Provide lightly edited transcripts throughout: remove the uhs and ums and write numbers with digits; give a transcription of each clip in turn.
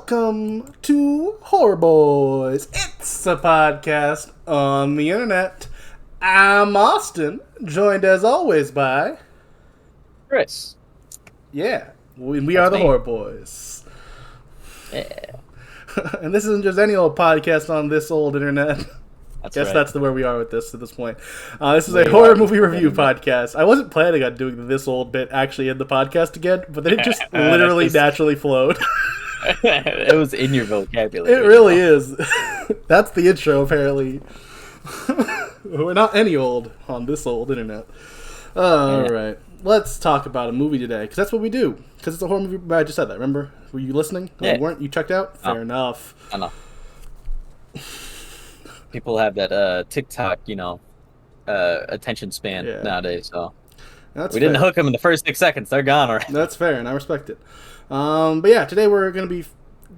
Welcome to Horror Bois. It's a podcast on the internet. I'm Austin, joined as always by Chris. Yeah, we are the Horror Bois. Yeah. And this isn't just any old podcast on this old internet. That's That's where we are with this at this point. This is a horror movie review podcast. I wasn't planning on doing this old bit actually in the podcast again, but then it just literally naturally flowed. It was in your vocabulary. It really is. That's the intro, apparently. We're not any old on this old internet. Alright. Let's talk about a movie today, because that's what we do. Because it's a horror movie. I just said that, remember? Were you listening? No, Yeah. you weren't? You checked out? Fair enough. I know. People have that TikTok, attention span nowadays, so we didn't hook them in the first 6 seconds. They're gone already. That's fair, and I respect it. But yeah, today we're going to be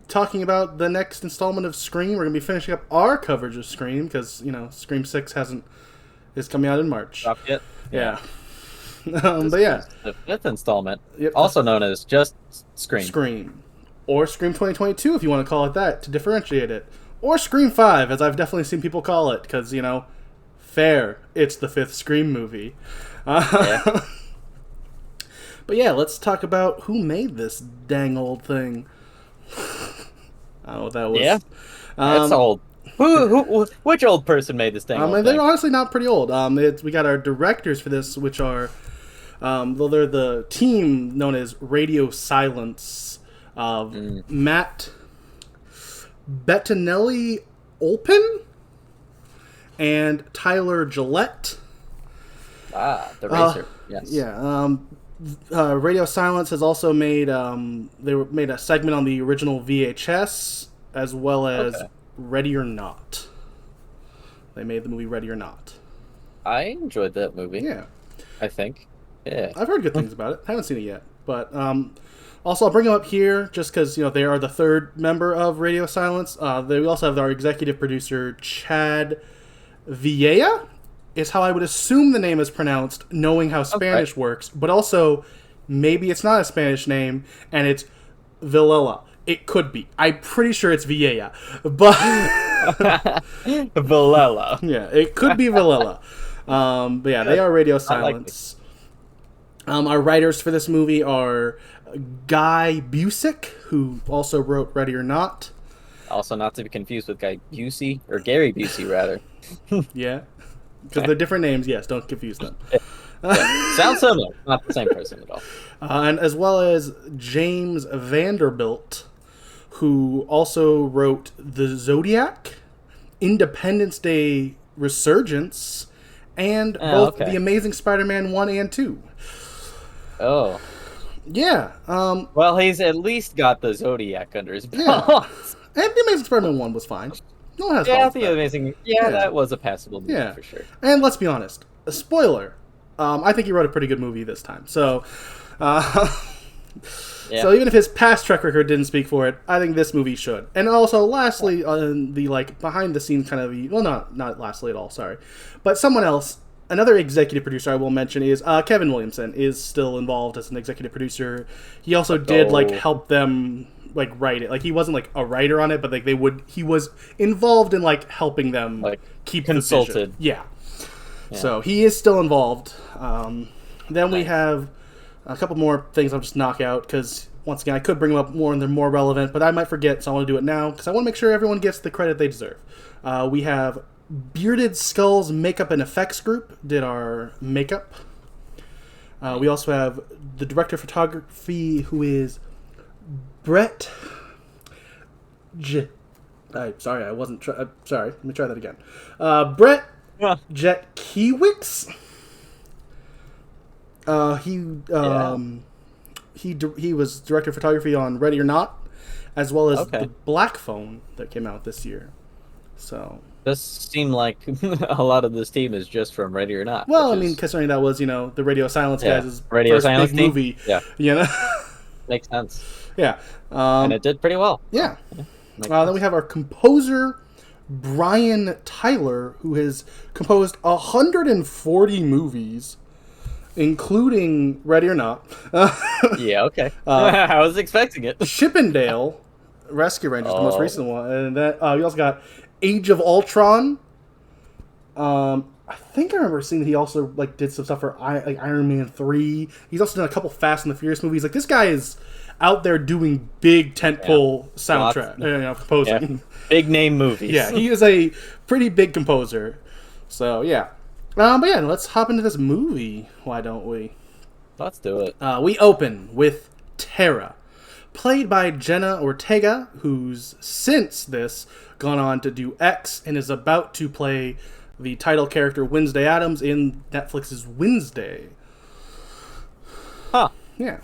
talking about the next installment of Scream. We're going to be finishing up our coverage of Scream, because, Scream 6 is coming out in March. Dropped yet? Yeah. But yeah. The fifth installment, also known as just Scream. Scream. Or Scream 2022, if you want to call it that, to differentiate it. Or Scream 5, as I've definitely seen people call it, because, fair, it's the fifth Scream movie. Yeah. But yeah, let's talk about who made this dang old thing. I don't know what that was. Yeah, that's old. Which old person made this dang old thing? They're honestly not pretty old. We got our directors for this, which are, they're the team known as Radio Silence of Matt Bettinelli-Olpin and Tyler Gillette. The racer. Yes. Yeah. Radio Silence has also made made a segment on the original VHS as well as Ready or Not. They made the movie Ready or Not. I enjoyed that movie. Yeah. I think. Yeah. I've heard good things about it. I haven't seen it yet, but also I'll bring them up here just because they are the third member of Radio Silence. We also have our executive producer Chad Villella. Is how I would assume the name is pronounced, knowing how Spanish works. But also, maybe it's not a Spanish name, and it's Villela. It could be. I'm pretty sure it's Villella. But Villela. Yeah, it could be Villela. But yeah, they are Radio Silence. Our writers for this movie are Guy Busick, who also wrote Ready or Not. Also not to be confused with Guy Busey, or Gary Busey, rather. Yeah. Because they're different names, yes, don't confuse them. Sounds similar, not the same person at all. And as well as James Vanderbilt, who also wrote The Zodiac, Independence Day Resurgence, and both The Amazing Spider-Man 1 and 2. Oh. Yeah. Well, he's at least got The Zodiac under his belt. Yeah. And The Amazing Spider-Man 1 was fine. No one has that was a passable movie for sure. And let's be honest, a spoiler. I think he wrote a pretty good movie this time. So, so even if his past track record didn't speak for it, I think this movie should. And also, lastly, on the behind the scenes kind of not lastly at all. Sorry, but someone else. Another executive producer I will mention is Kevin Williamson is still involved as an executive producer. He also did help them write it. He wasn't a writer on it, but he was involved in helping them keep consulted. The vision. Yeah. So he is still involved. Then we have a couple more things I'll just knock out because once again I could bring them up more and they're more relevant, but I might forget, so I want to do it now because I want to make sure everyone gets the credit they deserve. We have Bearded Skulls Makeup and Effects Group did our makeup. We also have the director of photography, who is Brett sorry, I wasn't sorry, let me try that again. Brett Jet Kiewicz. He was director of photography on Ready or Not, as well as the Black Phone that came out this year. So this seemed like a lot of this team is just from Ready or Not. Well, considering that was the Radio Silence guys' first big movie. Yeah, makes sense. Yeah, and it did pretty well. Yeah. Then we have our composer Brian Tyler, who has composed 140 movies, including Ready or Not. Yeah, okay. I was expecting it. Chippendale, Rescue Rangers, the most recent one, and then we also got Age of Ultron. I think I remember seeing that he also like did some stuff for Iron Man 3. He's also done a couple Fast and the Furious movies. Like, this guy is out there doing big tentpole soundtrack, composing. Yeah. Big name movies. Yeah, he is a pretty big composer. So yeah, but yeah, let's hop into this movie. Why don't we? Let's do it. We open with Tara, played by Jenna Ortega, who's since this gone on to do X and is about to play the title character Wednesday Addams in Netflix's Wednesday. Huh. Yeah.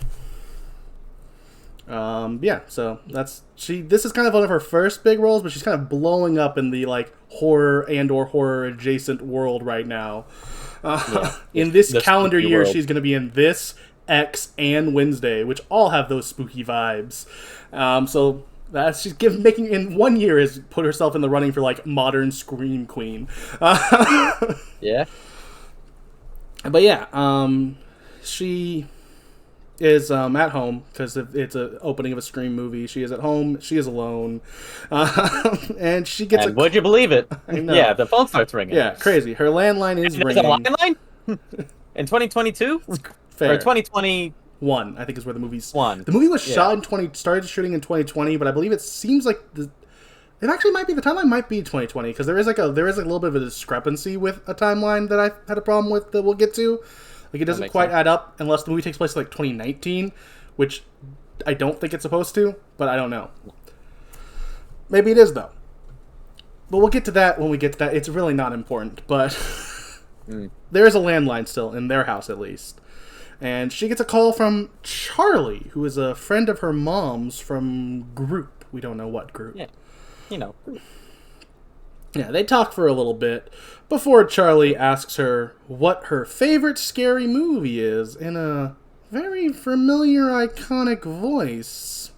So this is kind of one of her first big roles, but she's kind of blowing up in the like horror and or horror adjacent world right now. In this calendar year, world. She's going to be in this, X, and Wednesday, which all have those spooky vibes. So that's she's making in 1 year has put herself in the running for like modern scream queen. Yeah. But yeah, she is at home because it's an opening of a Scream movie. She is at home. She is alone, and she gets. And would you believe it? I know. Yeah, the phone starts ringing. Yeah, crazy. Her landline is ringing. A landline in 2022 or 2021. I think is where the movie's. The movie was shot in started shooting in 2020, but I believe it seems like it actually might be the timeline might be 2020 because there is a little bit of a discrepancy with a timeline that I had a problem with that we'll get to. Like, it doesn't quite add up unless the movie takes place in, like, 2019, which I don't think it's supposed to, but I don't know. Maybe it is, though. But we'll get to that when we get to that. It's really not important, but there is a landline still, in their house at least. And she gets a call from Charlie, who is a friend of her mom's from group. We don't know what group. Yeah, Yeah, they talk for a little bit before Charlie asks her what her favorite scary movie is in a very familiar, iconic voice.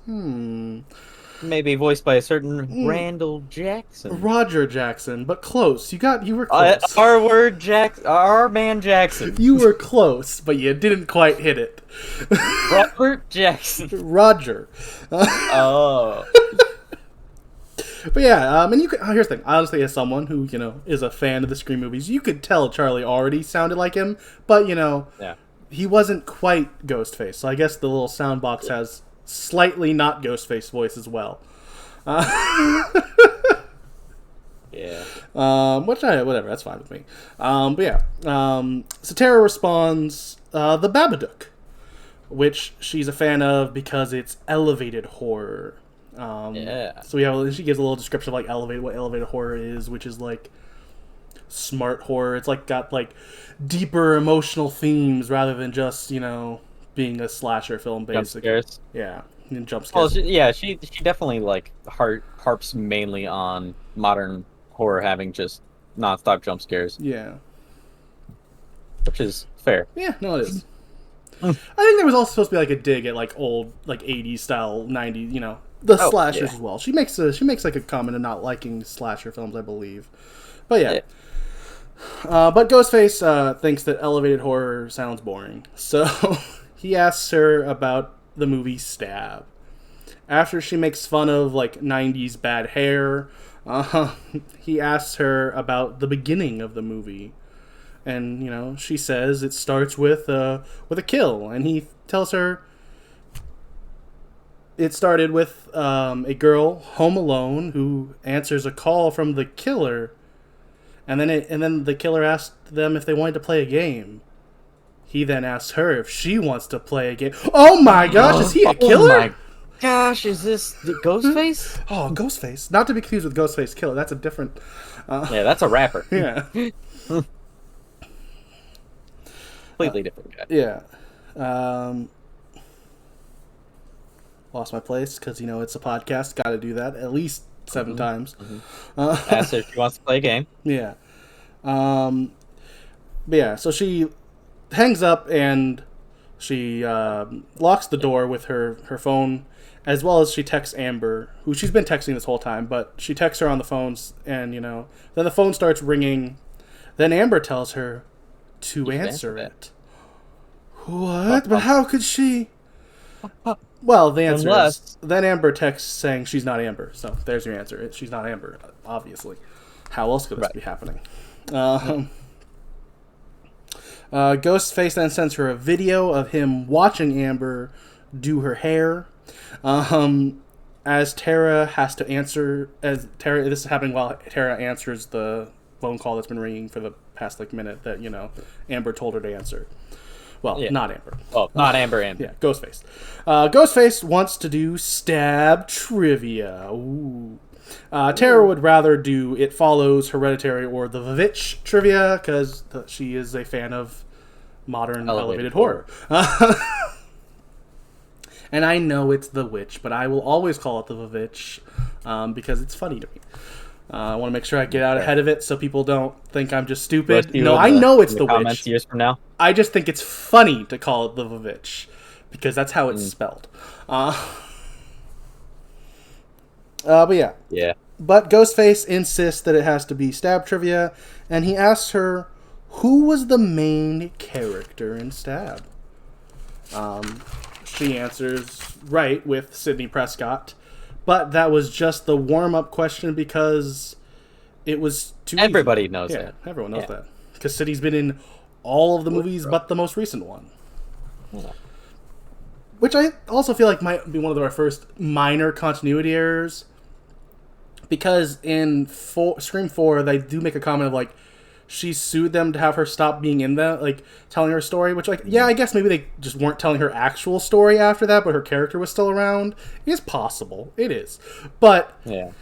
Maybe voiced by a certain Randall Jackson. Roger Jackson, but close. You were close. Our man Jackson. You were close, but you didn't quite hit it. Robert Jackson. Roger. Oh. But yeah, and here's the thing. Honestly, as someone who, is a fan of the Scream movies, you could tell Charlie already sounded like him, but, he wasn't quite Ghostface. So I guess the little sound box has slightly not Ghostface voice as well. Yeah. Whatever, that's fine with me. But yeah. So Tara responds, The Babadook, which she's a fan of because it's elevated horror. So she gives a little description of like what elevated horror is, which is like smart horror. It's like got like deeper emotional themes rather than just being a slasher film, basically. Jump scares. Yeah, and jump scares. Well, she definitely like harps mainly on modern horror having just nonstop jump scares. Yeah, which is fair. Yeah, no, it is. I think there was also supposed to be like a dig at like old like 80s style 90s, the slashers as well. She makes like a comment of not liking slasher films, I believe. But yeah. But Ghostface thinks that elevated horror sounds boring. So he asks her about the movie Stab. After she makes fun of like 90s bad hair, he asks her about the beginning of the movie. And, she says it starts with a kill. And he tells her it started with a girl home alone who answers a call from the killer. And then the killer asked them if they wanted to play a game. He then asks her if she wants to play a game. Oh my gosh, is he a killer? Oh my gosh, is this the Ghostface? Oh, Ghostface. Not to be confused with Ghostface Killer. That's a different... yeah, that's a rapper. Yeah. Completely different guy. Yeah. Lost my place because, it's a podcast. Got to do that at least 7 times. Asked her if she wants to play a game. Yeah. But yeah, so she hangs up and she locks the door with her phone, as well as she texts Amber, who she's been texting this whole time, but she texts her on the phones, and, then the phone starts ringing. Then Amber tells her to answer it. What? But how could she? Well, the answer is then Amber texts saying she's not Amber. So there's your answer. She's not Amber, obviously. How else could this be happening? Ghostface then sends her a video of him watching Amber do her hair. As Tara has to answer, this is happening while Tara answers the phone call that's been ringing for the past minute that Amber told her to answer. Well, not Amber. Well, not Amber. Yeah, Ghostface. Ghostface wants to do stab trivia. Ooh. Tara would rather do It Follows, Hereditary, or the Vivitch trivia because she is a fan of modern elevated horror. And I know it's The Witch, but I will always call it the Vivitch because it's funny to me. I want to make sure I get out ahead of it so people don't think I'm just stupid. No, I know it's The Witch. Years from now. I just think it's funny to call it the Vivitch because that's how it's spelled. But yeah. Yeah. But Ghostface insists that it has to be Stab trivia, and he asks her, who was the main character in Stab? She answers right with Sidney Prescott, but that was just the warm-up question because it was too Everybody easy. knows that. Everyone knows that. Because Sidney's been in all of the movies but the most recent one. Yeah. Which I also feel like might be one of our first minor continuity errors. Because in Scream 4, they do make a comment of she sued them to have her stop being in the telling her story, which I guess maybe they just weren't telling her actual story after that, but her character was still around. It's possible. It is. But yeah,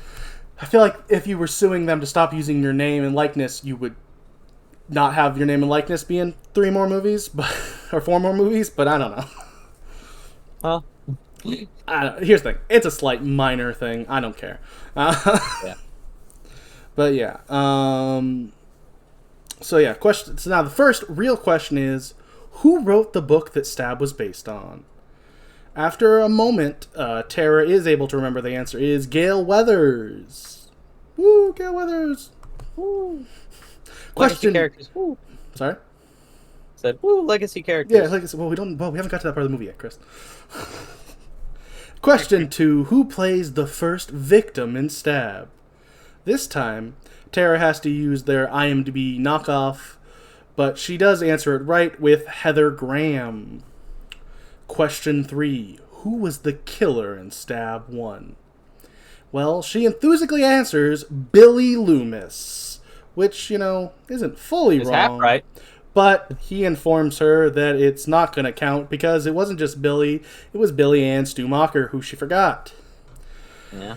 I feel like if you were suing them to stop using your name and likeness, you would not have your name and likeness be in 3 more movies, or 4 more movies, but I don't know. Well, here's the thing. It's a slight minor thing. I don't care. Yeah. But yeah. So yeah, question. So now the first real question is, who wrote the book that Stab was based on? After a moment, Tara is able to remember the answer is Gale Weathers. Woo, Gale Weathers. Woo. Legacy characters. Woo. Sorry? Said, woo, legacy characters. Yeah, legacy. Well, we haven't got to that part of the movie yet, Chris. Question 2, who plays the first victim in Stab? This time, Tara has to use their IMDb knockoff, but she does answer it right with Heather Graham. Question 3, who was the killer in Stab 1? Well, she enthusiastically answers Billy Loomis, which, isn't fully wrong. Half right. But he informs her that it's not going to count because it wasn't just Billy, it was Billy Ann Stumacher, who she forgot. Yeah.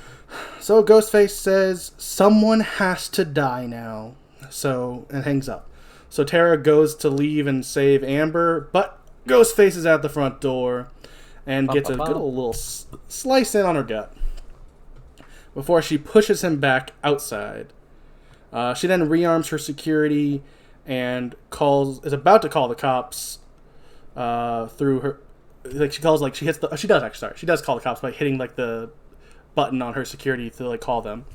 So Ghostface says, someone has to die now. And hangs up. So Tara goes to leave and save Amber, but Ghostface is at the front door and gets a good little slice in on her gut before she pushes him back outside. She then rearms her security and is about to call the cops through her. She calls she hits the. She does actually. Sorry, she does call the cops by hitting the button on her security to call them.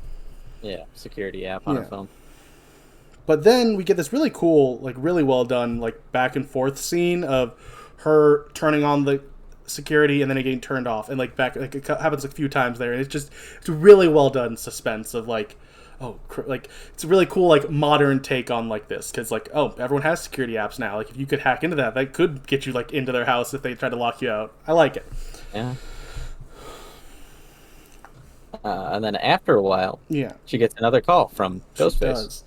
Yeah, security app on her phone. But then we get this really cool, really well done, back and forth scene of her turning on the security and then it getting turned off, and back. It happens a few times there, and it's really well done suspense of it's a really cool modern take on this because everyone has security apps now. If you could hack into that could get you into their house if they try to lock you out. I like it. Yeah. And then after a while, she gets another call from Ghostface.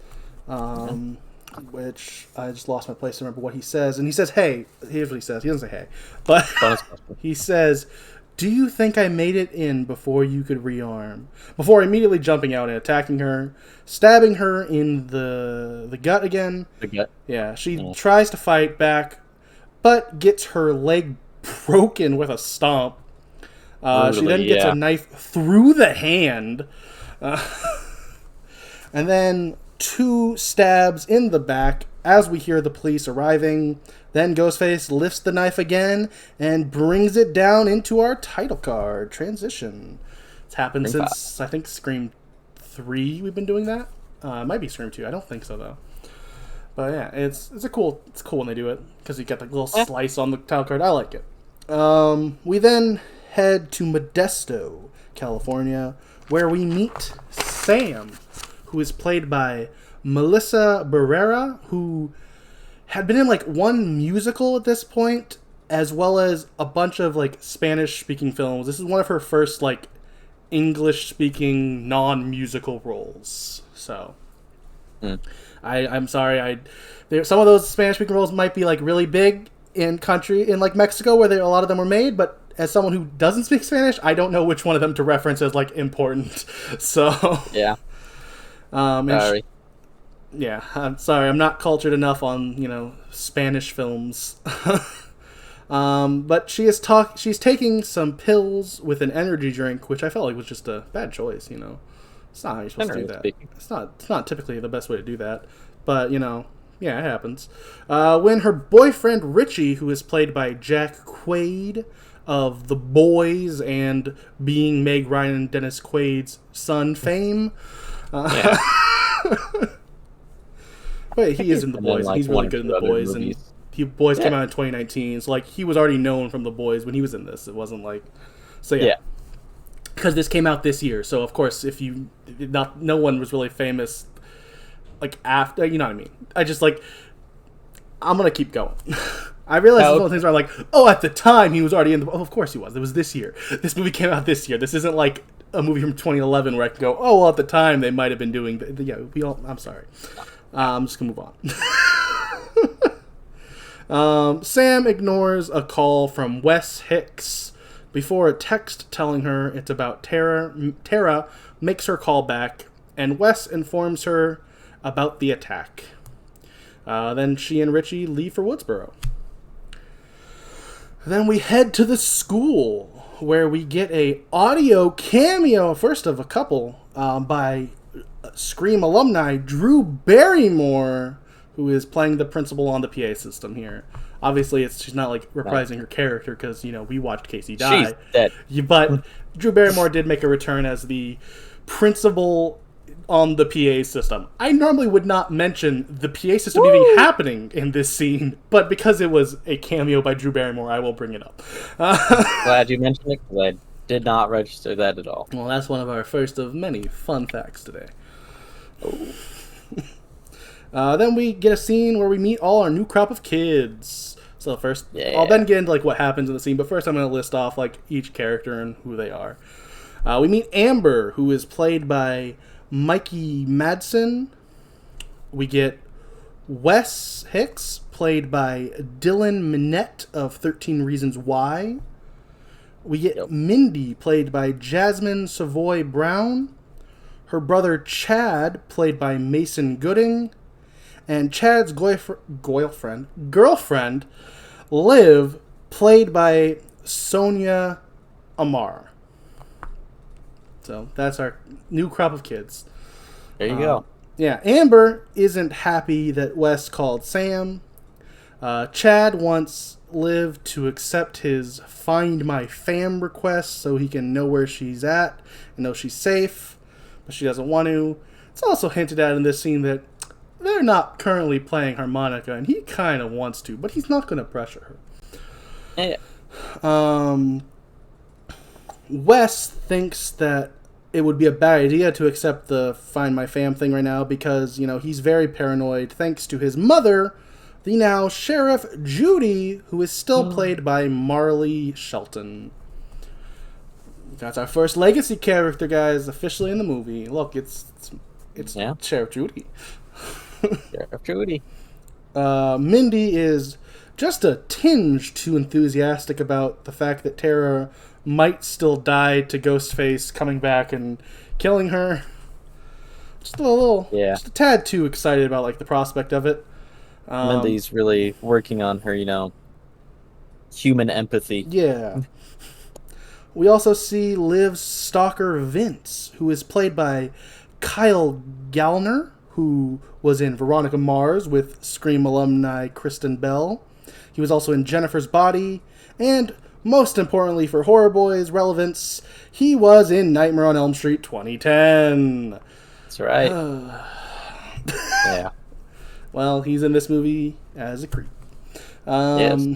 Which I just lost my place to remember what he says. And he says, hey. Here's what he says. He doesn't say hey. But he says, do you think I made it in before you could rearm? Before immediately jumping out and attacking her, stabbing her in the gut again. The gut? Yeah. She tries to fight back, but gets her leg broken with a stomp. She then gets a knife through the hand. And then 2 stabs in the back as we hear the police arriving. Then Ghostface lifts the knife again and brings it down into our title card. Transition. It's happened since, I think, Scream 3 we've been doing that. It might be Scream 2. I don't think so, though. But yeah, it's cool when they do it because you get the little slice on the title card. I like it. We then head to Modesto, California, where we meet Sam, who is played by Melissa Barrera, who had been in like one musical at this point, as well as a bunch of like Spanish-speaking films. This is one of her first like English-speaking non-musical roles. So, I'm sorry. Some of those Spanish-speaking roles might be like really big in like Mexico, where a lot of them were made, but as someone who doesn't speak Spanish, I don't know which one of them to reference as like important. So yeah. Sorry. I'm sorry. I'm not cultured enough on Spanish films. But she's taking some pills with an energy drink, which I felt like was just a bad choice. It's not how you're supposed to do that. Speaking. It's not typically the best way to do that, but yeah, it happens. When her boyfriend Richie, who is played by Jack Quaid of The Boys and being Meg Ryan and Dennis Quaid's son fame. Wait, he is in The Boys. He's really good in The Boys. Movies. And Boys came out in 2019, so like he was already known from The Boys when he was in this. It wasn't like, so yeah. Because this came out this year, so of course, no one was really famous, like after, you know what I mean. I just like, I'm gonna keep going. I realize it's one of the things where I'm like, at the time he was already in the. Oh, of course he was. It was this year. This movie came out this year. This isn't like a movie from 2011 where I can go, at the time they might have been doing. I'm sorry. I'm just gonna move on. Sam ignores a call from Wes Hicks before a text telling her it's about Tara. Tara makes her call back, and Wes informs her about the attack. Then she and Richie leave for Woodsboro. Then we head to the school, where we get a audio cameo, first of a couple, by Scream alumni Drew Barrymore, who is playing the principal on the PA system here. Obviously, she's not like reprising her character because we watched Casey die. She's dead. But Drew Barrymore did make a return as the principal on the PA system. I normally would not mention the PA system even happening in this scene, but because it was a cameo by Drew Barrymore, I will bring it up. Glad you mentioned it, because I did not register that at all. Well, that's one of our first of many fun facts today. Then we get a scene where we meet all our new crop of kids. So first, I'll then get into like what happens in the scene, but first I'm going to list off like each character and who they are. We meet Amber, who is played by Mikey Madsen. We get Wes Hicks, played by Dylan Minette of 13 Reasons Why. We get Mindy, played by Jasmine Savoy Brown. Her brother Chad, played by Mason Gooding. And Chad's girlfriend, Liv, played by Sonia Amar. So that's our new crop of kids. There you go. Yeah, Amber isn't happy that Wes called Sam. Chad wants Liv to accept his Find My Fam request so he can know where she's at and know she's safe, but she doesn't want to. It's also hinted at in this scene that they're not currently playing harmonica, and he kind of wants to, but he's not going to pressure her. Yeah. Wes thinks that it would be a bad idea to accept the Find My Fam thing right now because, he's very paranoid thanks to his mother, the now Sheriff Judy, who is still played by Marley Shelton. That's our first legacy character, guys, officially in the movie. Look, it's Sheriff Judy. Sheriff Judy. Mindy is just a tinge too enthusiastic about the fact that Tara might still die to Ghostface coming back and killing her. Just a tad too excited about like the prospect of it. Mindy's really working on her, human empathy. Yeah. We also see Liv's stalker Vince, who is played by Kyle Gallner, who was in Veronica Mars with Scream alumni Kristen Bell. He was also in Jennifer's Body, and most importantly for Horror Bois relevance, he was in Nightmare on Elm Street 2010. That's right. Yeah. Well, he's in this movie as a creep. Yes.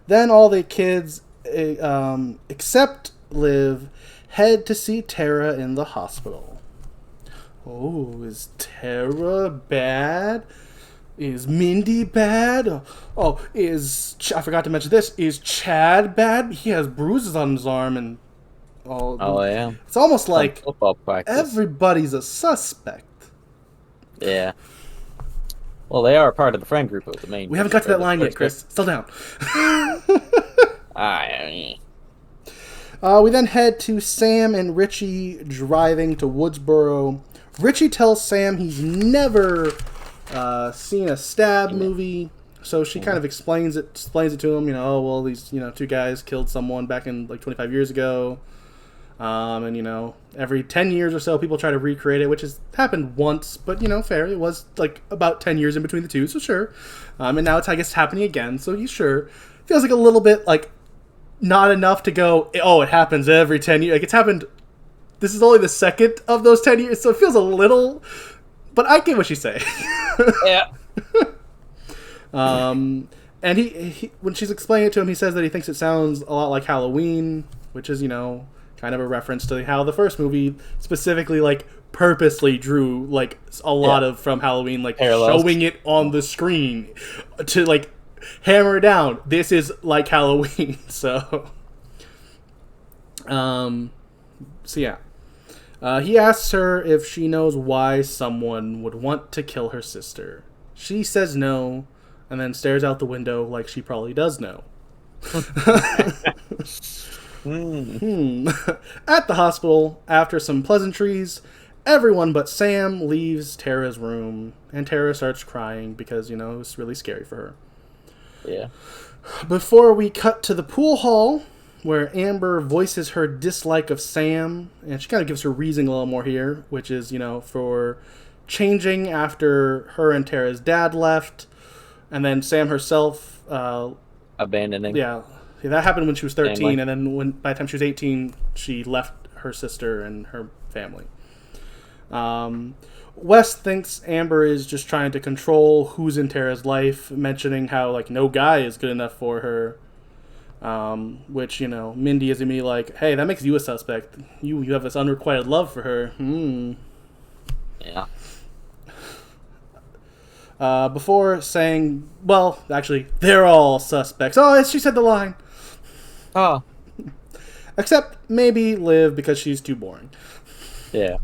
Then all the kids except Liv, head to see Tara in the hospital. Oh, is Tara bad? Is Mindy bad? Oh, I forgot to mention this. Is Chad bad? He has bruises on his arm and... Oh, yeah. It's almost like football practice. Everybody's a suspect. Yeah. Well, they are part of the friend group of the main... We haven't got to that line yet, Chris. Still down. We then head to Sam and Richie driving to Woodsboro. Richie tells Sam he's never seen a stab movie, so she kind of explains it to him. Oh, well, these two guys killed someone back in like 25 years ago, and every 10 years or so people try to recreate it, which has happened once, but fair. It was like about 10 years in between the two, so sure. And now it's, I guess, happening again, so you sure. Feels like a little bit like not enough to go, oh, it happens every 10 years. Like, it's happened. This is only the second of those 10 years, so it feels a little, but I get what she's saying. Yeah. And he when she's explaining it to him, he says that he thinks it sounds a lot like Halloween, which is, kind of a reference to how the first movie specifically, like, purposely drew, like, a lot of from Halloween, like, parallels. Showing it on the screen to, like, hammer it down. This is like Halloween, so... yeah. He asks her if she knows why someone would want to kill her sister. She says no, and then stares out the window like she probably does know. At the hospital, after some pleasantries, everyone but Sam leaves Tara's room, and Tara starts crying because, it was really scary for her. Yeah. Before we cut to the pool hall, where Amber voices her dislike of Sam, and she kind of gives her reasoning a little more here, which is, for changing after her and Tara's dad left, and then Sam herself... abandoning. Yeah, that happened when she was 13, family. And then by the time she was 18, she left her sister and her family. Wes thinks Amber is just trying to control who's in Tara's life, mentioning how, like, no guy is good enough for her. Which, Mindy is going to be like, hey, that makes you a suspect. You have this unrequited love for her. Yeah. Before saying, well, actually, they're all suspects. Oh, she said the line. Oh. Except maybe Liv, because she's too boring. Yeah.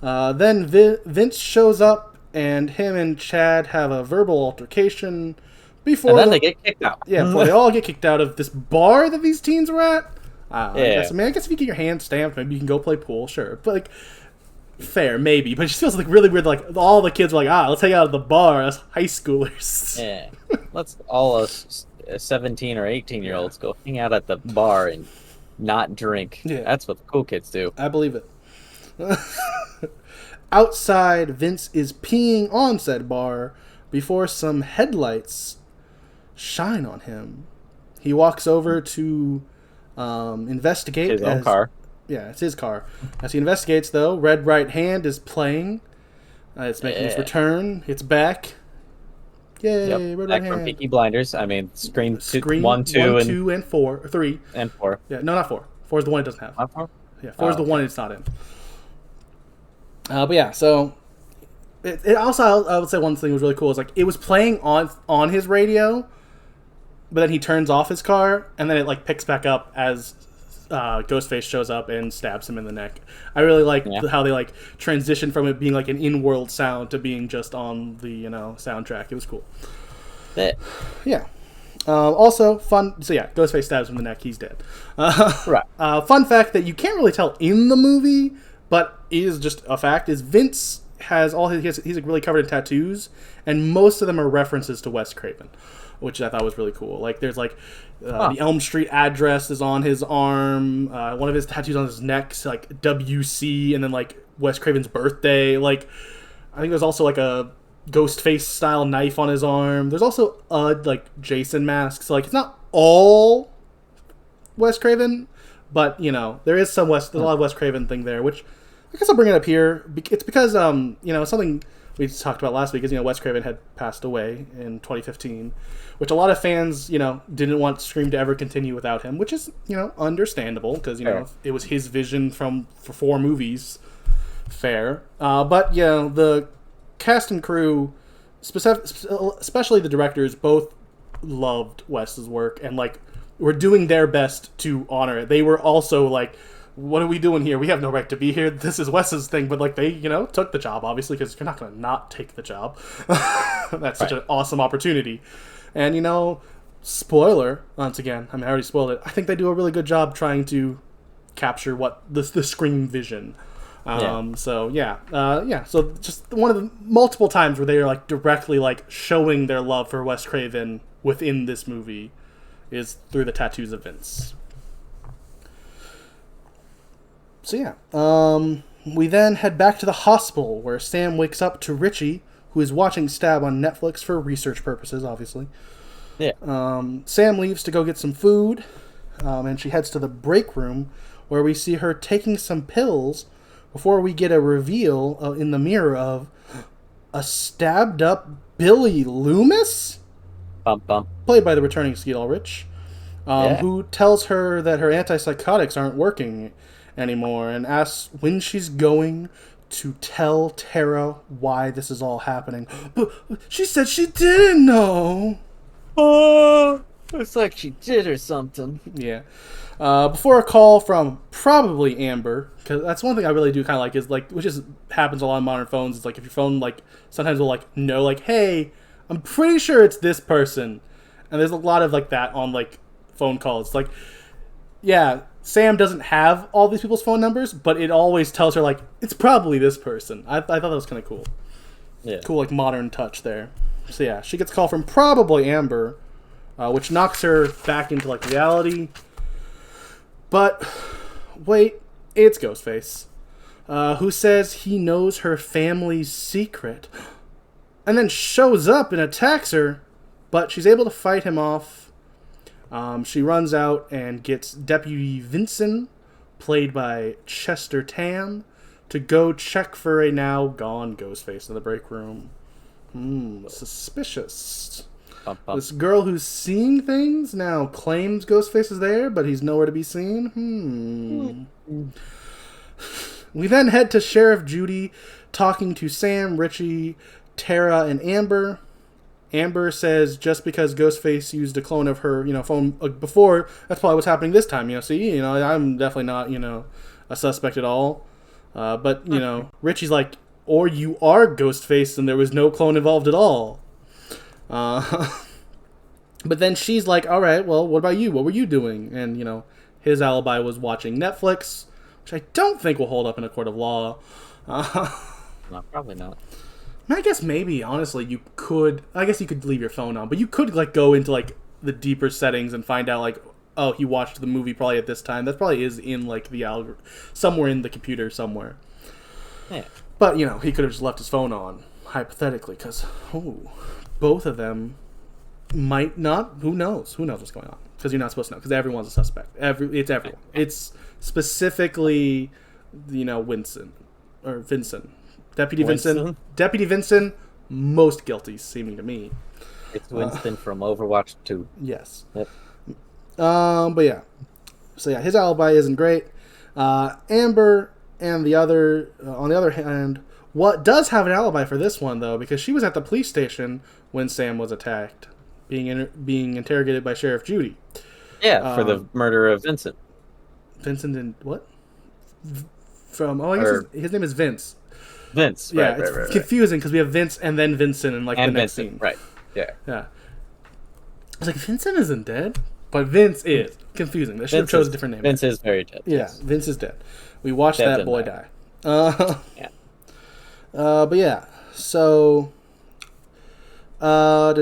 Then Vince shows up, and him and Chad have a verbal altercation. And then they get kicked out. Yeah, before they all get kicked out of this bar that these teens were at. I guess if you get your hand stamped, maybe you can go play pool, sure. But, like, fair, maybe. But it just feels like really weird. Like, all the kids were like, let's hang out at the bar as high schoolers. Yeah. Let's all us 17 or 18-year-olds go hang out at the bar and not drink. Yeah. That's what the cool kids do. I believe it. Outside, Vince is peeing on said bar before some headlights shine on him. He walks over to investigate. His own car. Yeah, it's his car. As he investigates, though, Red Right Hand is playing. It's making its return. It's back. Yay, yep. Red Back Right from Hand. Peaky Blinders. I mean, Scream 1, 2, and 4. 3. And 4. Yeah, no, not 4. 4 is the one it doesn't have. Not 4? Yeah, 4 is the one it's not in. But yeah, so... It also, I would say one thing was really cool is, like, it was playing on his radio, but then he turns off his car, and then it, like, picks back up as Ghostface shows up and stabs him in the neck. I really like how they, like, transitioned from it being, like, an in-world sound to being just on the, soundtrack. It was cool. Yeah. Also, fun... So, yeah, Ghostface stabs him in the neck. He's dead. Right. Fun fact that you can't really tell in the movie, but is just a fact, is Vince... has all he's really covered in tattoos, and most of them are references to Wes Craven, which I thought was really cool. Like, there's like the Elm Street address is on his arm. One of his tattoos on his neck is like WC, and then like Wes Craven's birthday. Like, I think there's also like a Ghostface style knife on his arm. There's also a like Jason mask. So like it's not all Wes Craven, but there is some there's a lot of Wes Craven thing there, which I guess I'll bring it up here. It's because, something we talked about last week is, Wes Craven had passed away in 2015, which a lot of fans, didn't want Scream to ever continue without him, which is, understandable because, it was his vision for 4 movies. Fair. But, the cast and crew, especially the directors, both loved Wes's work and, were doing their best to honor it. They were also like, what are we doing here? We have no right to be here. This is Wes's thing. But, they, took the job, obviously, because you're not going to not take the job. That's such an awesome opportunity. And, spoiler, once again, I already spoiled it. I think they do a really good job trying to capture what the Scream vision. So just one of the multiple times where they are, directly, showing their love for Wes Craven within this movie is through the tattoos of Vince. So we then head back to the hospital where Sam wakes up to Richie, who is watching Stab on Netflix for research purposes, obviously. Yeah. Sam leaves to go get some food, and she heads to the break room where we see her taking some pills before we get a reveal in the mirror of a stabbed up Billy Loomis? Bum, bum. Played by the returning Skeet Ulrich, who tells her that her antipsychotics aren't working anymore and asks when she's going to tell Tara why this is all happening. But she said she didn't know. Oh, looks like she did or something. Yeah. Before a call from probably Amber, because that's one thing I really do kind of like, is which happens a lot on modern phones, is if your phone sometimes will know hey, I'm pretty sure it's this person, and there's a lot of that on phone calls. Yeah, Sam doesn't have all these people's phone numbers, but it always tells her it's probably this person. I thought that was kind of cool. Yeah. Cool modern touch there. So yeah, she gets a call from probably Amber, which knocks her back into reality. But wait, it's Ghostface, who says he knows her family's secret, and then shows up and attacks her, but she's able to fight him off. She runs out and gets Deputy Vincent, played by Chester Tam, to go check for a now gone Ghostface in the break room. Suspicious. Bump, bump. This girl who's seeing things now claims Ghostface is there, but he's nowhere to be seen. We then head to Sheriff Judy talking to Sam, Richie, Tara, and Amber. Amber says just because Ghostface used a clone of her, phone before, that's probably what's happening this time. I'm definitely not, a suspect at all. But Richie's or you are Ghostface and there was no clone involved at all. But then she's all right, well, what about you? What were you doing? And, his alibi was watching Netflix, which I don't think will hold up in a court of law. No, probably not. I guess maybe, honestly, you could leave your phone on, but you could, go into, the deeper settings and find out, oh, he watched the movie probably at this time. That probably is in, the algorithm, somewhere in the computer somewhere. Yeah. But, he could have just left his phone on, hypothetically, because, both of them might not. Who knows? Who knows what's going on? Because you're not supposed to know, because everyone's a suspect. It's everyone. It's specifically, Vincent. Deputy Vincent, most guilty, seeming to me. It's Winston from Overwatch 2. Yes. Yep. But yeah. So yeah, his alibi isn't great. Amber and the other, on the other hand, what does have an alibi for this one though, because she was at the police station when Sam was attacked, being interrogated by Sheriff Judy. Yeah, for the murder of Vincent. Vincent and what? I guess his name is Vince. Vince. Yeah, right, it's right. confusing because we have Vince and then Vincent in the next scene. Right. Yeah. Yeah. I was Vincent isn't dead, but Vince is. Confusing. They should have chosen a different name. Vince is very dead. Yeah, yes. Vince is dead. We watched that boy die. Yeah. But yeah, so so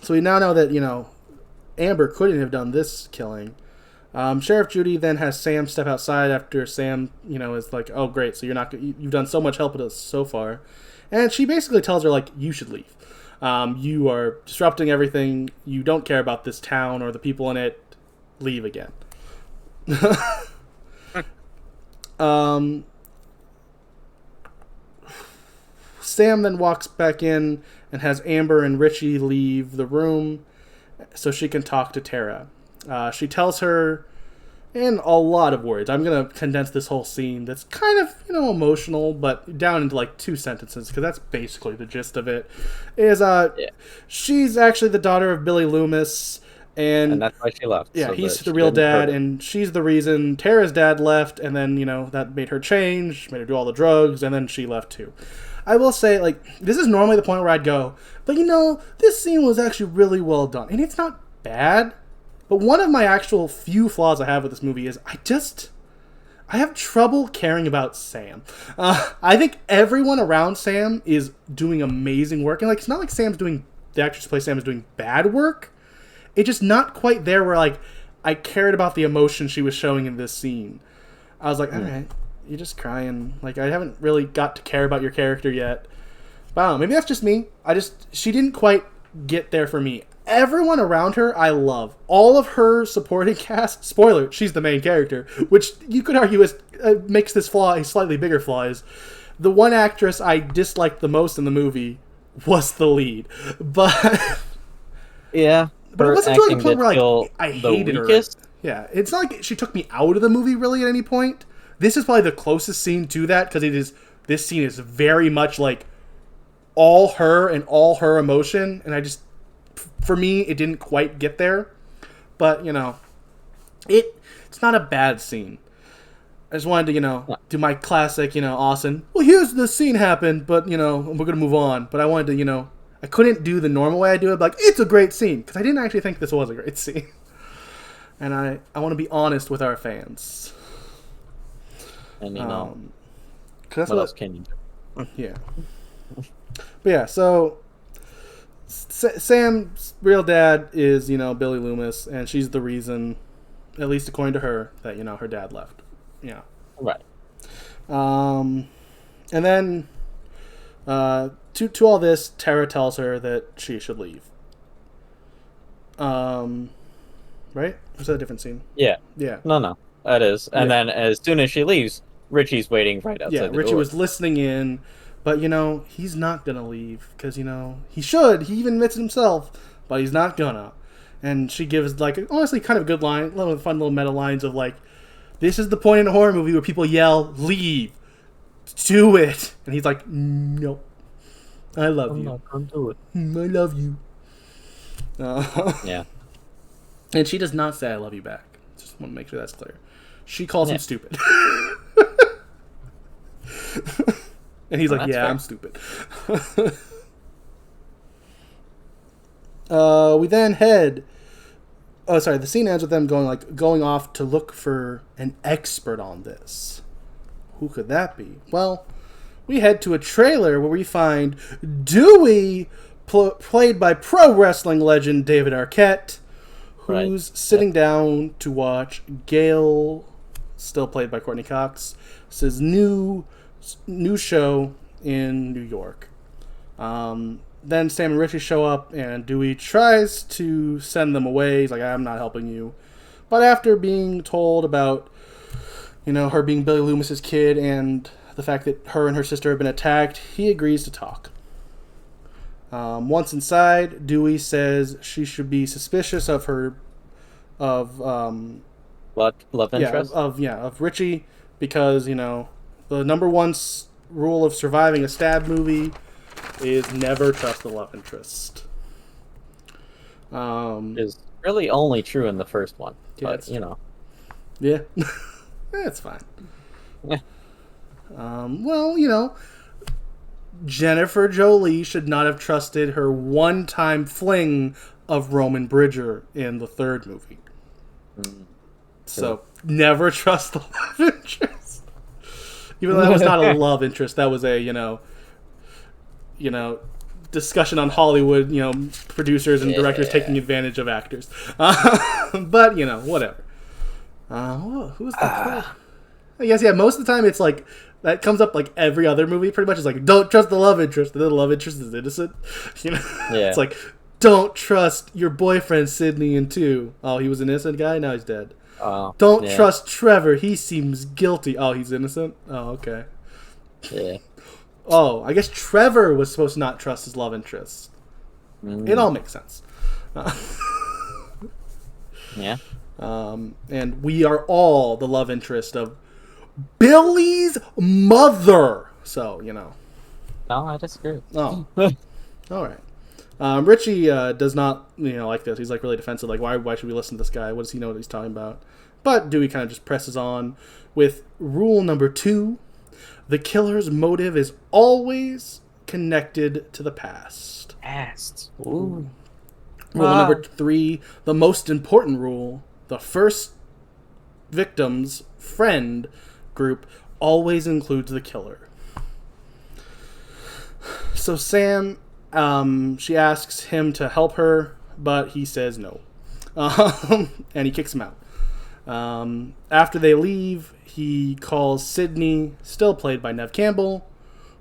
we now know that Amber couldn't have done this killing. Sheriff Judy then has Sam step outside after Sam, is oh great, so you've done so much help with us so far, and she basically tells her you should leave. You are disrupting everything. You don't care about this town or the people in it. Leave again. Sam then walks back in and has Amber and Richie leave the room so she can talk to Tara. She tells her in a lot of words. I'm going to condense this whole scene that's kind of, emotional, but down into like 2 sentences, because that's basically the gist of it. She's actually the daughter of Billy Loomis, and that's why she left. Yeah, so he's the real dad, and she's the reason Tara's dad left, and then, that made her change, made her do all the drugs, and then she left too. I will say, this is normally the point where I'd go, but this scene was actually really well done, and it's not bad. But one of my actual few flaws I have with this movie is I have trouble caring about Sam. I think everyone around Sam is doing amazing work. And it's not like the actress who plays Sam is doing bad work. It's just not quite there where I cared about the emotion she was showing in this scene. I was like, all right, you're just crying. I haven't really got to care about your character yet. But I don't know, maybe that's just me. She didn't quite get there for me. Everyone around her, I love. All of her supporting cast, spoiler, she's the main character, which you could argue makes this flaw a slightly bigger flaw, is the one actress I disliked the most in the movie was the lead. But yeah, but it wasn't really the point where I hated her. Yeah, it's not like she took me out of the movie really at any point. This is probably the closest scene to that, because this scene is very much all her and all her emotion, and for me, it didn't quite get there, but, it's not a bad scene. I just wanted to, do my classic, Austin, well, here's the scene happened, but, we're going to move on. But I wanted to, I couldn't do the normal way I do it, but it's a great scene, because I didn't actually think this was a great scene. And I want to be honest with our fans. And, what else can you do? Yeah. But yeah, so Sam's real dad is, Billy Loomis, and she's the reason, at least according to her, that, her dad left. Yeah. Right. And then, to all this, Tara tells her that she should leave. Right? Or is that a different scene? Yeah. Yeah. No. That is. And then as soon as she leaves, Richie's waiting right outside the door. Richie was listening in. But, he's not going to leave because, he should. He even admits it himself, but he's not going to. And she gives, honestly, kind of a good line, fun little meta lines of, this is the point in a horror movie where people yell, leave, do it. And he's like, no, I love you. I'm not going to do it. I love you. Yeah. And she does not say I love you back. Just want to make sure that's clear. She calls him stupid. And he's like, yeah, fair. I'm stupid. We then head... Oh, sorry. The scene ends with them going off to look for an expert on this. Who could that be? Well, we head to a trailer where we find Dewey, played by pro wrestling legend David Arquette, who's sitting down to watch Gail, still played by Courtney Cox, his new show in New York. Then Sam and Richie show up, and Dewey tries to send them away. He's like, I'm not helping you. But after being told about, her being Billy Loomis's kid and the fact that her and her sister have been attacked, he agrees to talk. Once inside, Dewey says she should be suspicious of her, love interest? Of Richie, because, the number one rule of surviving a stab movie is never trust the love interest. Is really only true in the first one, but Yeah, it's fine. Yeah. Jennifer Jolie should not have trusted her one-time fling of Roman Bridger in the third movie. So never trust the love interest. Even though that was not a love interest, that was a discussion on Hollywood, producers and directors taking advantage of actors. But whatever. Who's the? I guess most of the time it's that comes up every other movie. Pretty much is don't trust the love interest, and then the love interest is innocent. It's don't trust your boyfriend Sydney in 2. Oh, he was an innocent guy. Now he's dead. Don't trust Trevor. He seems guilty. Oh, he's innocent. Oh, okay. Yeah. Oh, I guess Trevor was supposed to not trust his love interest. It all makes sense. Yeah. And we are all the love interest of Billy's mother. So, No, I disagree. Oh. All right. Richie does not, like this. He's like really defensive. Like, why should we listen to this guy? What does he know what he's talking about? But Dewey kind of just presses on with rule number 2. The killer's motive is always connected to the past. Ooh. Rule number 3, the most important rule, the first victim's friend group always includes the killer. So Sam, she asks him to help her, but he says no. And he kicks him out. After they leave, he calls Sydney, still played by Neve Campbell,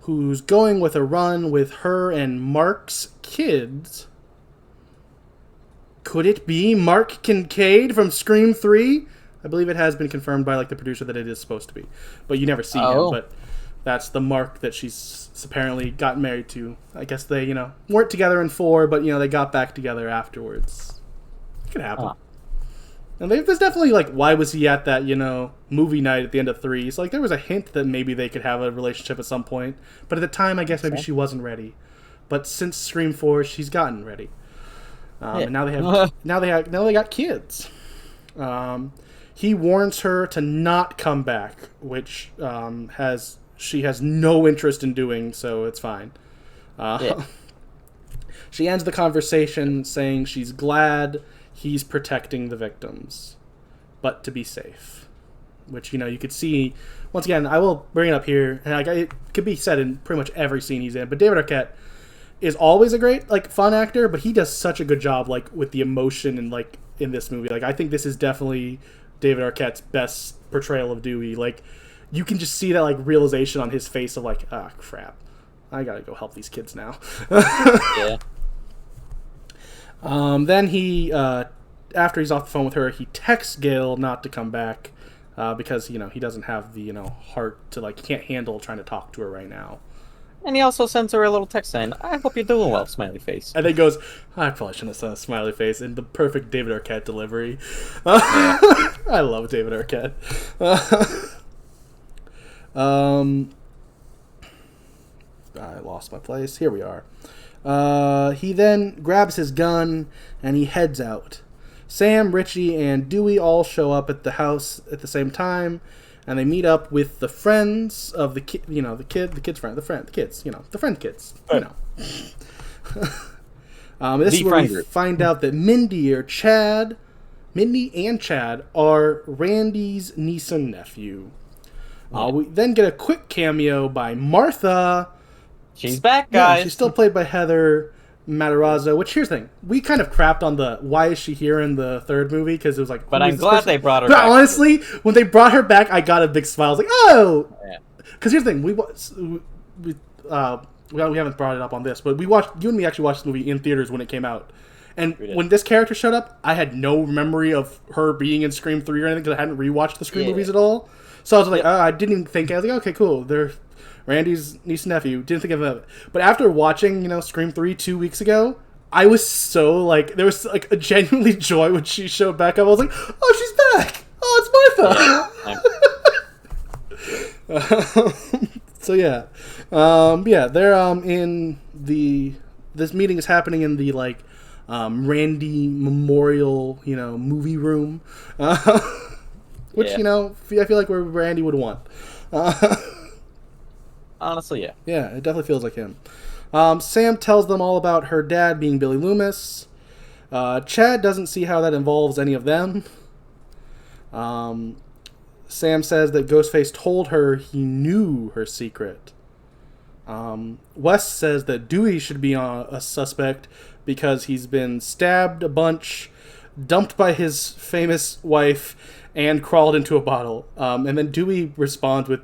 who's going with a run with her and Mark's kids. Could it be Mark Kincaid from Scream 3? I believe it has been confirmed by the producer that it is supposed to be. But you never see him, but that's the Mark that she's apparently gotten married to. I guess they, weren't together in 4, but, they got back together afterwards. It could happen. And there's definitely, why was he at that, movie night at the end of 3? So, there was a hint that maybe they could have a relationship at some point. But at the time, I guess maybe she wasn't ready. But since Scream 4, she's gotten ready. And now they have now they got kids. He warns her to not come back, which she has no interest in doing, so it's fine. She ends the conversation saying she's glad he's protecting the victims, but to be safe. Which, you could see, once again, I will bring it up here, and it could be said in pretty much every scene he's in, but David Arquette is always a great, fun actor, but he does such a good job, with the emotion and, in this movie. I think this is definitely David Arquette's best portrayal of Dewey. You can just see that, realization on his face of, crap, I gotta go help these kids now. Yeah. Then he, after he's off the phone with her, he texts Gail not to come back, because, he doesn't have the, heart to, he can't handle trying to talk to her right now. And he also sends her a little text saying, I hope you're doing well, smiley face. And then goes, I probably shouldn't have sent a smiley face, in the perfect David Arquette delivery. Yeah. I love David Arquette. I lost my place. Here we are. He then grabs his gun and he heads out. Sam, Richie, and Dewey all show up at the house at the same time, and they meet up with the friends of the kids, the friend kids. This is where we find out that Mindy and Chad are Randy's niece and nephew. We then get a quick cameo by Martha. She's back, guys. Yeah, she's still played by Heather Matarazzo, which, here's the thing, we kind of crapped on the why is she here in the third movie, because it was but I'm glad they brought her back. Honestly, when they brought her back, I got a big smile. I was like, oh! Because here's the thing, we haven't brought it up on this, but you and me actually watched this movie in theaters when it came out. And when this character showed up, I had no memory of her being in Scream 3 or anything, because I hadn't rewatched the Scream movies at all. So I was like, I didn't even think, I was like, okay, cool, they're Randy's niece and nephew. Didn't think of it. But after watching, Scream 3 2 weeks ago, I was so, there was, a genuinely joy when she showed back up. I was like, oh, she's back! Oh, it's Martha! So, yeah. They're, in this meeting is happening in the, Randy Memorial, movie room. Which, I feel like where Randy would want. Honestly, yeah. Yeah, it definitely feels like him. Sam tells them all about her dad being Billy Loomis. Chad doesn't see how that involves any of them. Sam says that Ghostface told her he knew her secret. Wes says that Dewey should be a suspect because he's been stabbed a bunch, dumped by his famous wife, and crawled into a bottle. And then Dewey responds with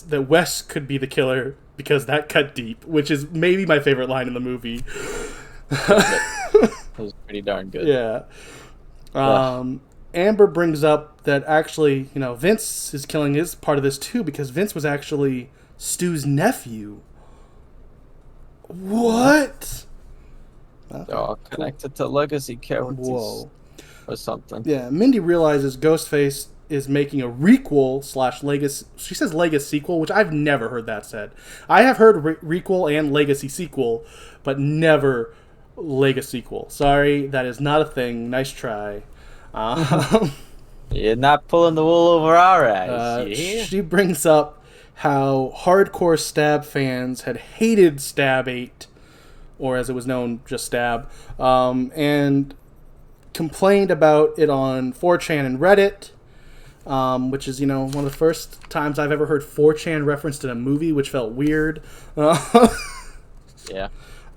that Wes could be the killer because that cut deep, which is maybe my favorite line in the movie. That was pretty darn good. Yeah. Amber brings up that actually, Vince is killing his part of this too, because Vince was actually Stu's nephew What? Okay. They're all connected to legacy characters. Whoa. Or something. Yeah, Mindy realizes Ghostface is making a requel / legacy. She says legacy sequel, which I've never heard that said. I have heard requel and legacy sequel, but never legacy sequel. Sorry, that is not a thing. Nice try. You're not pulling the wool over our eyes. She brings up how hardcore Stab fans had hated Stab 8, or as it was known, just Stab, and complained about it on 4chan and Reddit, which is, one of the first times I've ever heard 4chan referenced in a movie, which felt weird. Yeah.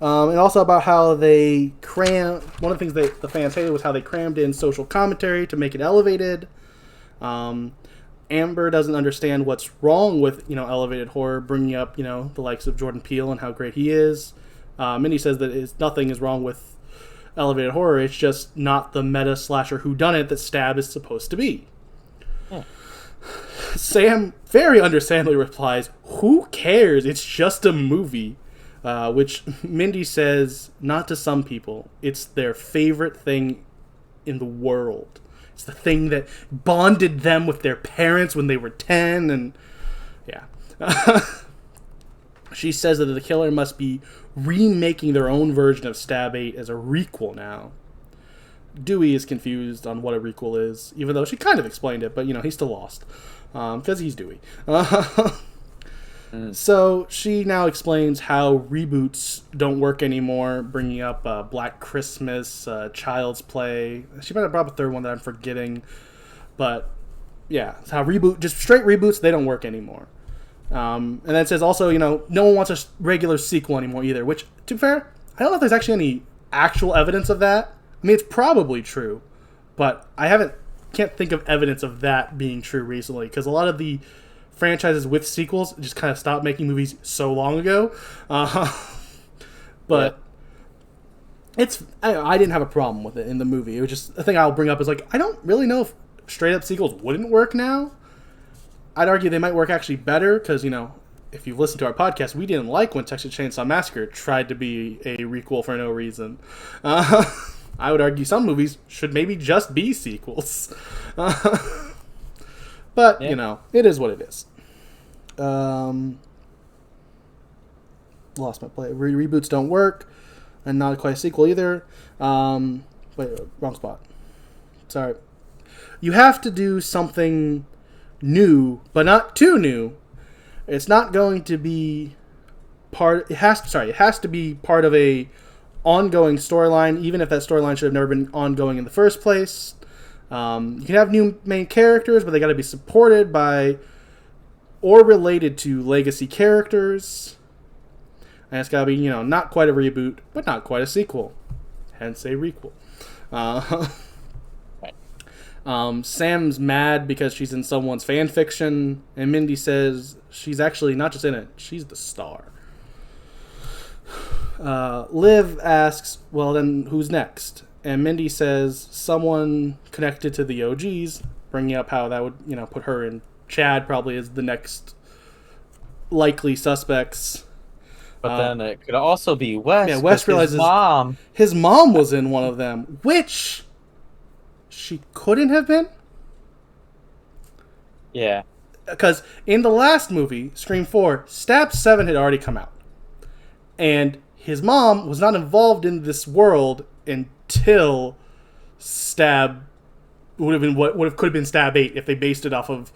And also about how they one of the things the fans hated was how they crammed in social commentary to make it elevated. Amber doesn't understand what's wrong with, elevated horror, bringing up, the likes of Jordan Peele and how great he is. Mindy says that nothing is wrong with elevated horror. It's just not the meta slasher whodunit that Stab is supposed to be. Yeah. Sam very understandably replies, "Who cares? It's just a movie." Which Mindy says, not to some people, it's their favorite thing in the world. It's the thing that bonded them with their parents when they were 10, and yeah. She says that the killer must be remaking their own version of Stab 8 as a requel now. Dewey is confused on what a requel is, even though she kind of explained it, but, he's still lost. Because he's Dewey. So she now explains how reboots don't work anymore, bringing up Black Christmas, Child's Play. She might have brought up a third one that I'm forgetting. But, yeah, it's how just straight reboots, they don't work anymore. And then it says also, no one wants a regular sequel anymore either, which, to be fair, I don't know if there's actually any actual evidence of that. I mean, it's probably true, but I can't think of evidence of that being true recently, because a lot of the franchises with sequels just kind of stopped making movies so long ago. But I didn't have a problem with it in the movie. It was just a thing I'll bring up is I don't really know if straight up sequels wouldn't work now. I'd argue they might work actually better because, if you've listened to our podcast, we didn't like when Texas Chainsaw Massacre tried to be a requel for no reason. I would argue some movies should maybe just be sequels. But, it is what it is. Lost my play. Reboots don't work, and not quite a sequel either. Wait, wrong spot. Sorry. You have to do something new, but not too new. It's not going to be it has to be part of a ongoing storyline, even if that storyline should have never been ongoing in the first place. You can have new main characters, but they got to be supported by or related to legacy characters. And it's got to be, not quite a reboot, but not quite a sequel. Hence a requel. Sam's mad because she's in someone's fan fiction, and Mindy says she's actually not just in it, she's the star. Liv asks, well, then who's next? And Mindy says someone connected to the OGs, bringing up how that would, put her and Chad probably as the next likely suspects. But then it could also be Wes. Yeah, Wes realizes his mom was in one of them, which she couldn't have been. Yeah. Because in the last movie, Scream 4, Stab 7 had already come out. And his mom was not involved in this world until Stab could have been Stab 8 if they based it off of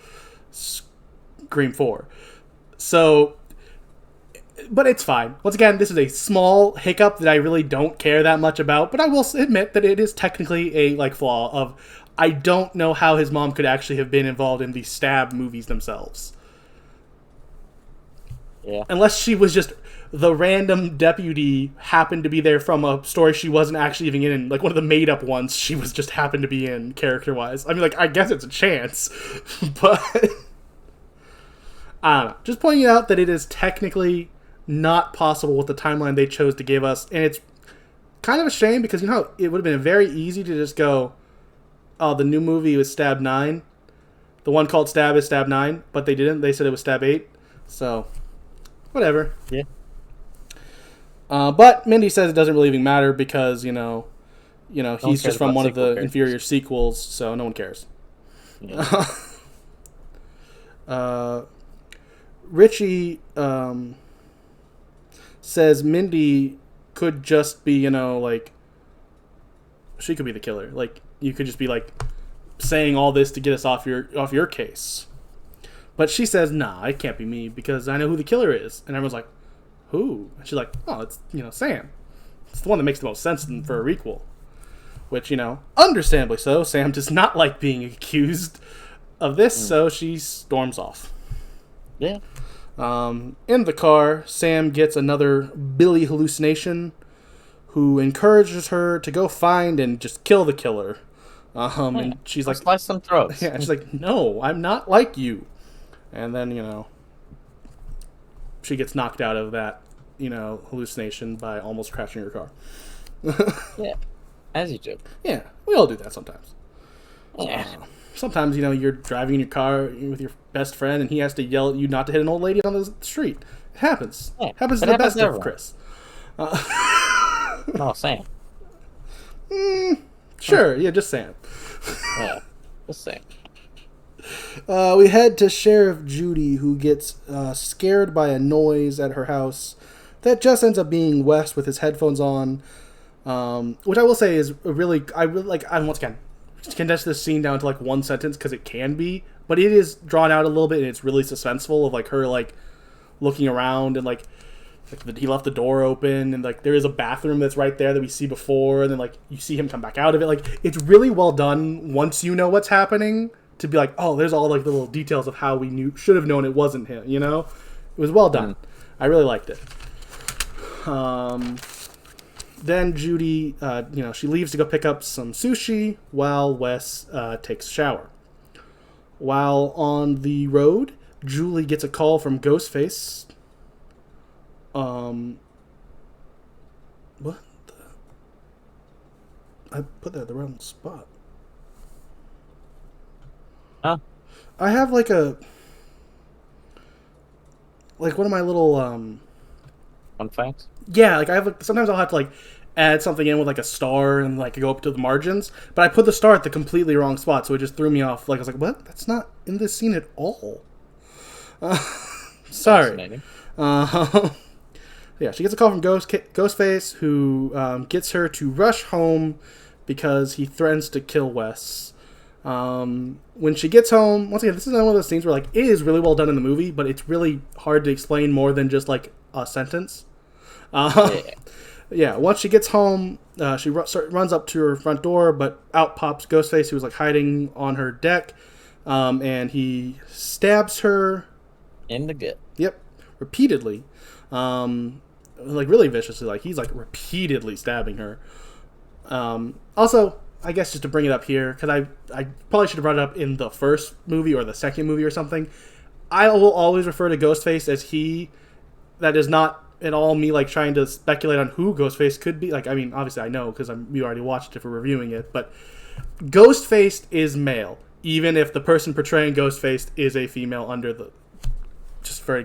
Scream 4. So, but it's fine. Once again, this is a small hiccup that I really don't care that much about, but I will admit that it is technically a flaw of I don't know how his mom could actually have been involved in the Stab movies themselves. Yeah. Unless she was just the random deputy happened to be there from a story she wasn't actually even in, like one of the made-up ones she was just happened to be in, character-wise. I mean, I guess it's a chance, but I don't know. Just pointing out that it is technically not possible with the timeline they chose to give us, and it's kind of a shame because, it would have been very easy to just go, oh, the new movie was Stab 9. The one called Stab is Stab 9, but they didn't. They said it was Stab 8. So, whatever. Yeah. But Mindy says it doesn't really even matter because, he's just from one of the inferior sequels, so no one cares. Yeah. Richie says Mindy could just be, she could be the killer. Like, you could just be, saying all this to get us off your case. But she says, nah, it can't be me because I know who the killer is. And everyone's like, who? And she's like, oh, it's, Sam. It's the one that makes the most sense for a requel. Which, understandably so. Sam does not like being accused of this, so she storms off. Yeah. In the car, Sam gets another Billy hallucination who encourages her to go find and just kill the killer. And she's like, slice some throats. Yeah, she's like, no, I'm not like you. And then, she gets knocked out of that, hallucination by almost crashing her car. Yeah, as you do. Yeah, we all do that sometimes. Yeah. Sometimes, you're driving in your car with your best friend and he has to yell at you not to hit an old lady on the street. It happens. Yeah, happens to the best of Chris. No, Sam. Sure, yeah, just Sam. Yeah, just Sam. We head to Sheriff Judy, who gets scared by a noise at her house that just ends up being Wes with his headphones on, which I will say is once again, condense this scene down to one sentence because it can be, but it is drawn out a little bit and it's really suspenseful of her looking around and he left the door open and there is a bathroom that's right there that we see before and then you see him come back out of it. It's really well done once you know what's happening to be oh, there's all the little details of how we should have known it wasn't him, it was well done. I really liked it. Then Judy, she leaves to go pick up some sushi while Wes takes a shower. While on the road, Julie gets a call from Ghostface. What? I put that in the wrong spot. Huh? I have one of my little fun facts. Yeah, I have sometimes I'll have to add something in with a star and go up to the margins, but I put the star at the completely wrong spot, so it just threw me off. I was like, what? That's not in this scene at all. Sorry. Yeah, she gets a call from Ghostface, who gets her to rush home because he threatens to kill Wes. When she gets home, once again, this is one of those scenes where it is really well done in the movie, but it's really hard to explain more than just a sentence. Yeah, once she gets home, she runs up to her front door, but out pops Ghostface, who was hiding on her deck, and he stabs her in the gut. Yep, repeatedly, really viciously. He's repeatedly stabbing her. Also, I guess just to bring it up here, because I probably should have brought it up in the first movie or the second movie or something. I will always refer to Ghostface as he. That is not at all me trying to speculate on who Ghostface could be. Obviously I know because we already watched it for reviewing it, but Ghostface is male, even if the person portraying Ghostface is a female under the. Just for I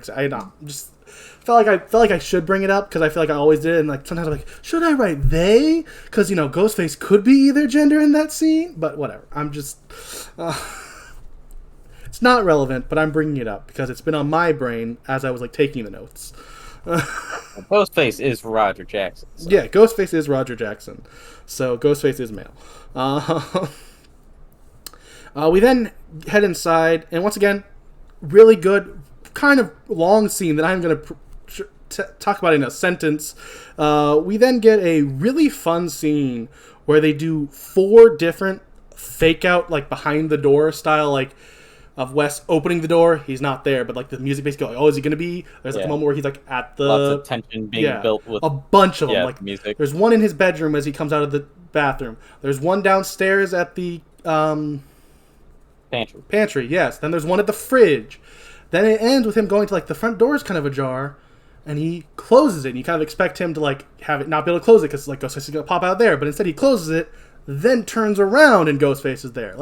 just felt like I should bring it up because I feel like I always did, and sometimes I'm should I write they? Because Ghostface could be either gender in that scene, but whatever. I'm just it's not relevant, but I'm bringing it up because it's been on my brain as I was taking the notes. Ghostface is Roger Jackson. So. Yeah, Ghostface is Roger Jackson, so Ghostface is male. We then head inside, and once again, really good, kind of long scene that I'm going to talk about in a sentence. We then get a really fun scene where they do 4 different fake out, behind the door style, of Wes opening the door. He's not there, but the music basically is he going to be? There's a moment where he's at the... Lots of tension being built with... a bunch of them. Music. There's one in his bedroom as he comes out of the bathroom. There's one downstairs at the... Pantry, yes. Then there's one at the fridge. Then it ends with him going to the front door is kind of ajar, and he closes it. And you kind of expect him to have it not be able to close it because Ghostface is going to pop out there, but instead he closes it, then turns around and Ghostface is there.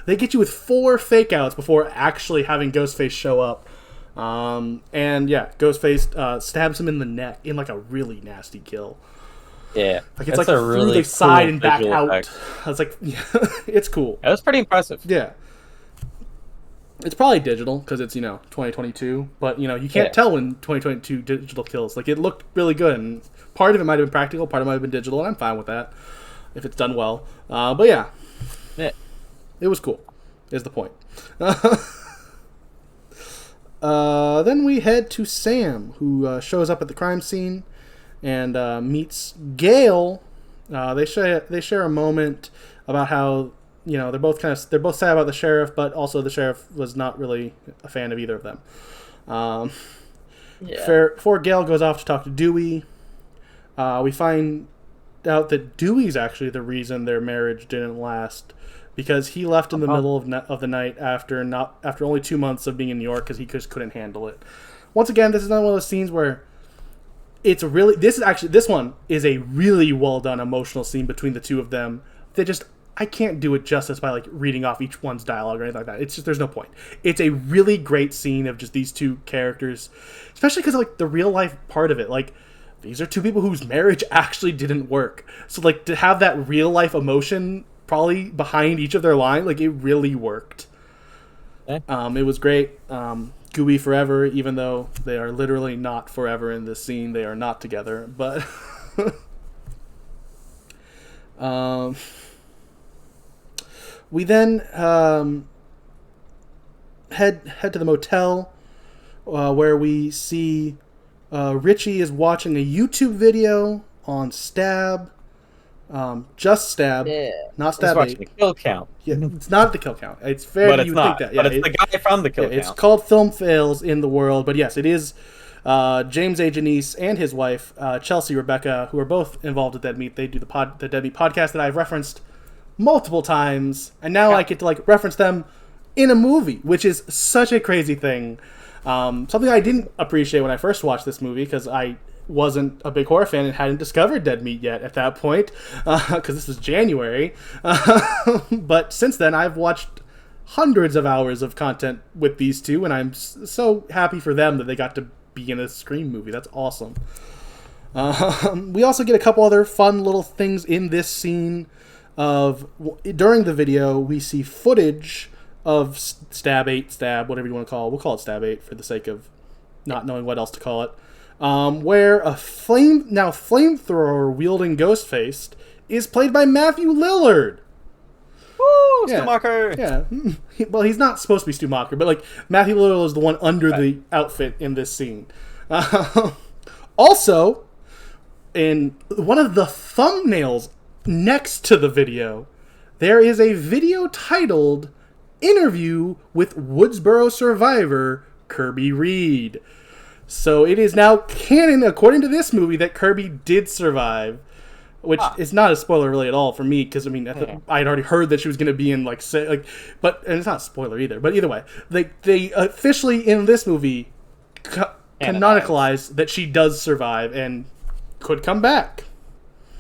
They get you with 4 fake outs before actually having Ghostface show up. And yeah, Ghostface stabs him in the neck in like a really nasty kill. Yeah, like it's like a really through the side and back out. Effect. I was like, yeah, it's cool. That was pretty impressive. Yeah, it's probably digital because it's 2022, but you can't tell when 2022 digital kills. Like it looked really good, and part of it might have been practical, part of it might have been digital, and I'm fine with that if it's done well. But yeah, it was cool. Is the point. Then we head to Sam, who shows up at the crime scene and meets Gail. They share a moment about how they're both sad about the sheriff, but also the sheriff was not really a fan of either of them. Before Gail goes off to talk to Dewey, we find out that Dewey's actually the reason their marriage didn't last, because he left in the middle of the night after only 2 months of being in New York because he just couldn't handle it. Once again, this is another one of those scenes where this one is a really well done emotional scene between the two of them. I can't do it justice by like reading off each one's dialogue or anything like that. It's just, there's no point. It's a really great scene of just these two characters, especially because of like the real life part of it. Like, these are two people whose marriage actually didn't work. So like to have that real life emotion probably behind each of their line, like it really worked. It was great. Gooey forever, even though they are literally not forever in this scene. They are not together, but we then head to the motel where we see Richie is watching a YouTube video on Stab. Just Stab, not Stab 8. The kill count. Yeah, it's not the kill count. It's fair that you think that. Yeah, but it's the guy from the kill count. It's called Film Fails in the World, but yes, it is James A. Janice and his wife, Chelsea Rebecca, who are both involved with Dead Meat. They do the Dead Meat podcast that I've referenced multiple times, and now I get to like reference them in a movie, which is such a crazy thing. Something I didn't appreciate when I first watched this movie, because I wasn't a big horror fan and hadn't discovered Dead Meat yet at that point, because this was January. But since then, I've watched hundreds of hours of content with these two, and I'm so happy for them that they got to be in a Scream movie. That's awesome. We also get a couple other fun little things in this scene. During the video, we see footage of Stab 8, whatever you want to call it. We'll call it Stab 8 for the sake of not knowing what else to call it. Where a flamethrower wielding Ghostface is played by Matthew Lillard. Woo! Yeah. Stumacher! Yeah. Well, he's not supposed to be Stumacher, but like Matthew Lillard is the one under the outfit in this scene. Also, in one of the thumbnails next to the video, there is a video titled "Interview with Woodsboro Survivor Kirby Reed." So it is now canon, according to this movie, that Kirby did survive, which is not a spoiler really at all for me, because I mean I had already heard that she was going to be in and it's not a spoiler either. But either way, they officially in this movie canonicalize that she does survive and could come back.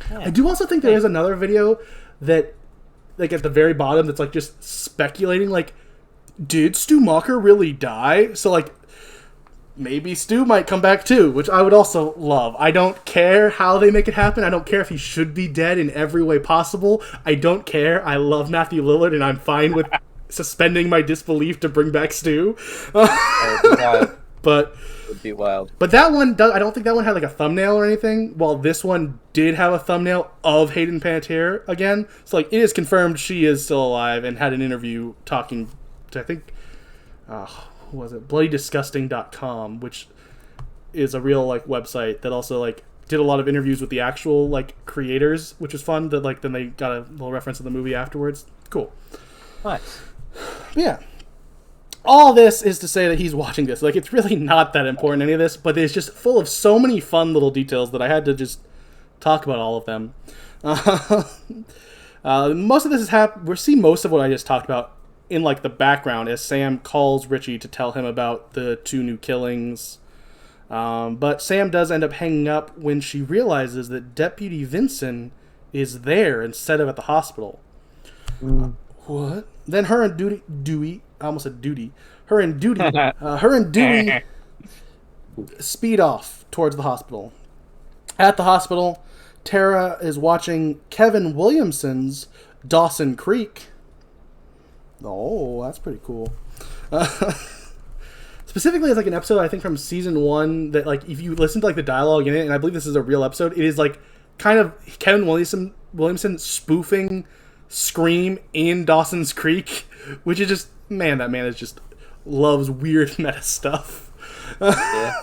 Yeah. I do also think there is another video that, like at the very bottom, that's like just speculating, like, did Stumacher really die? So like, maybe Stu might come back too, which I would also love. I don't care how they make it happen. I don't care if he should be dead in every way possible. I don't care. I love Matthew Lillard, and I'm fine with suspending my disbelief to bring back Stu. But it would be wild. But that one, I don't think that one had like a thumbnail or anything, while this one did have a thumbnail of Hayden Panettiere again. So like, it is confirmed she is still alive and had an interview talking to, I think, who was it? BloodyDisgusting.com, which is a real like website that also like did a lot of interviews with the actual like creators, which was fun. That like then they got a little reference to the movie afterwards. Cool. Nice. But yeah. All this is to say that he's watching this. Like, it's really not that important, any of this, but it's just full of so many fun little details that I had to just talk about all of them. Most of this is we're seeing most of what I just talked about in, like, the background as Sam calls Richie to tell him about the 2 new killings. But Sam does end up hanging up when she realizes that Deputy Vinson is there instead of at the hospital. What? Then her and Dewey, I almost said Duty, her and Dewey speed off towards the hospital. At the hospital, Tara is watching Kevin Williamson's Dawson Creek. Oh, that's pretty cool. Specifically, it's like an episode, I think, from season 1 that, like, if you listen to, like, the dialogue in it, and I believe this is a real episode, it is, like, kind of Kevin Williamson spoofing Scream in Dawson's Creek, which is just, man, that man is just loves weird meta stuff. Yeah.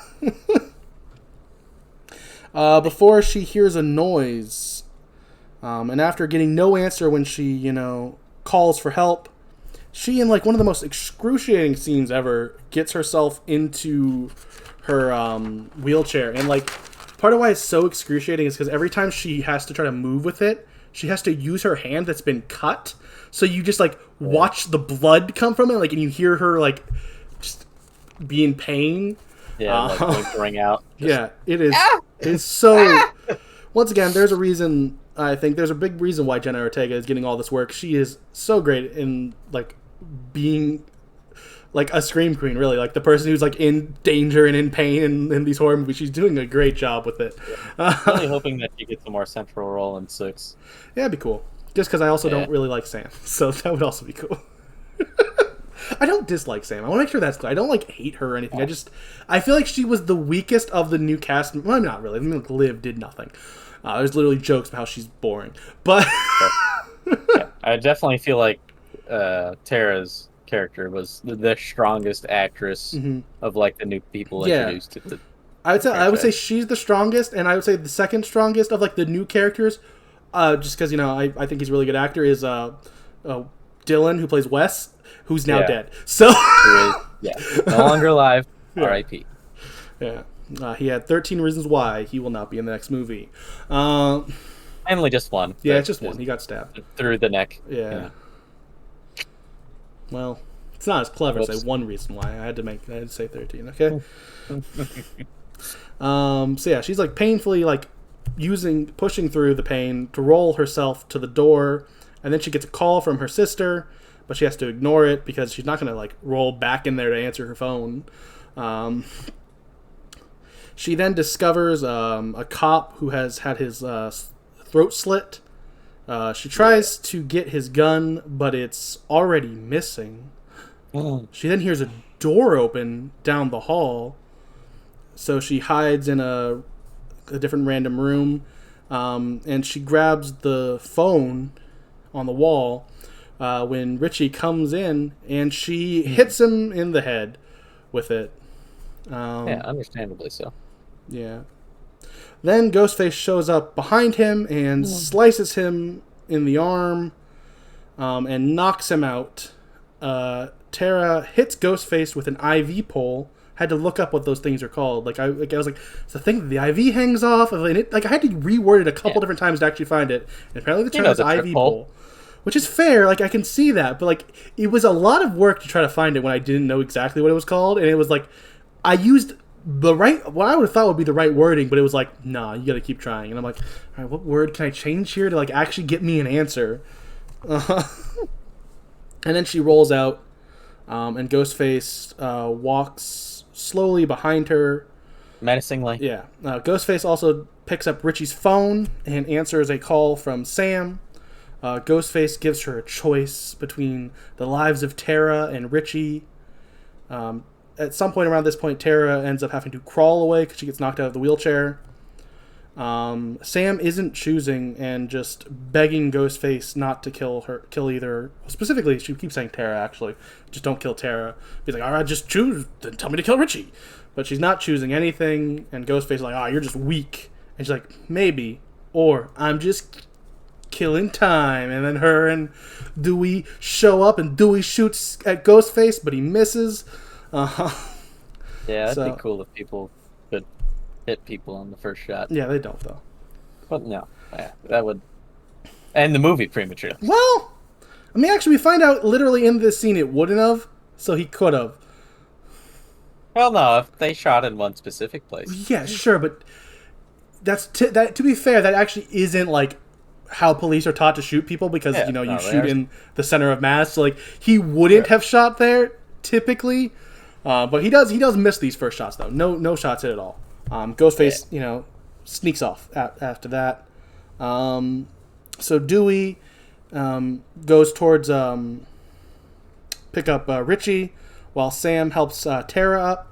Before she hears a noise, and after getting no answer when she, calls for help, she, in like one of the most excruciating scenes ever, gets herself into her wheelchair. And like part of why it's so excruciating is because every time she has to try to move with it, she has to use her hand that's been cut. So you just like watch the blood come from it, like, and you hear her like just be in pain. Yeah, like whimpering out. Yeah, it is. It's so. Once again, there's a reason. I think there's a big reason why Jenna Ortega is getting all this work. She is so great in like being like a scream queen, really, like the person who's like in danger and in pain in these horror movies. She's doing a great job with it. Yeah. Really hoping that she gets a more central role in 6. Yeah, it'd be cool. Just because I also don't really like Sam, so that would also be cool. I don't dislike Sam. I want to make sure that's clear. I don't like hate her or anything. I feel like she was the weakest of the new cast. Well, not really. I mean, like, Liv did nothing. There's literally jokes about how she's boring, but yeah, I definitely feel like Tara's character was the strongest actress of like the new people introduced to the. I would say she's the strongest, and I would say the second strongest of like the new characters. Just because I think he's a really good actor is Dylan, who plays Wes, who's now dead. So no longer alive. R.I.P. Yeah. He had 13 reasons why he will not be in the next movie. Finally, just one. Yeah, it's just one. He got stabbed through the neck. Yeah. Well, it's not as clever to say one reason why. I had to say 13. Okay. So yeah, she's like painfully like pushing through the pain to roll herself to the door, and then she gets a call from her sister, but she has to ignore it because she's not going to like roll back in there to answer her phone. She then discovers a cop who has had his throat slit. She tries to get his gun, but it's already missing. She then hears a door open down the hall, so she hides in a different random room, and she grabs the phone on the wall when Richie comes in, and she hits him in the head with it. Yeah, understandably so. Yeah. Then Ghostface shows up behind him and slices him in the arm and knocks him out. Tara hits Ghostface with an IV pole. Had to look up what those things are called. I was like, it's the thing that the IV hangs off of, and I had to reword it a couple different times to actually find it. And apparently the term is IV pole, which is fair. Like, I can see that, but like it was a lot of work to try to find it when I didn't know exactly what it was called, and it was like I used what I would have thought would be the right wording, but it was like, nah, you got to keep trying. And I'm like, all right, what word can I change here to like actually get me an answer? And then she rolls out, and Ghostface walks slowly behind her, menacingly. Yeah. Ghostface also picks up Richie's phone and answers a call from Sam. Ghostface gives her a choice between the lives of Tara and Richie. At some point around this point, Tara ends up having to crawl away because she gets knocked out of the wheelchair. Sam isn't choosing and just begging Ghostface not to kill either. Specifically, she keeps saying Tara, actually. Just don't kill Tara. He's like, all right, just choose. Then tell me to kill Richie. But she's not choosing anything, and Ghostface is like, you're just weak. And she's like, maybe. Or, I'm just killing time. And then her and Dewey show up, and Dewey shoots at Ghostface, but he misses. Yeah, that'd be cool if people could hit people on the first shot. Yeah, they don't, though. But no, that would end the movie prematurely. Well, I mean, actually, we find out literally in this scene it wouldn't have, so he could have. Well, no, if they shot in one specific place. Yeah, sure, but that's to be fair, that actually isn't like how police are taught to shoot people because you shoot in the center of mass. So like he wouldn't have shot there. typically. But he does miss these first shots though. No shots hit at all. Ghostface, sneaks off after that. So Dewey goes towards pick up Richie, while Sam helps Tara up.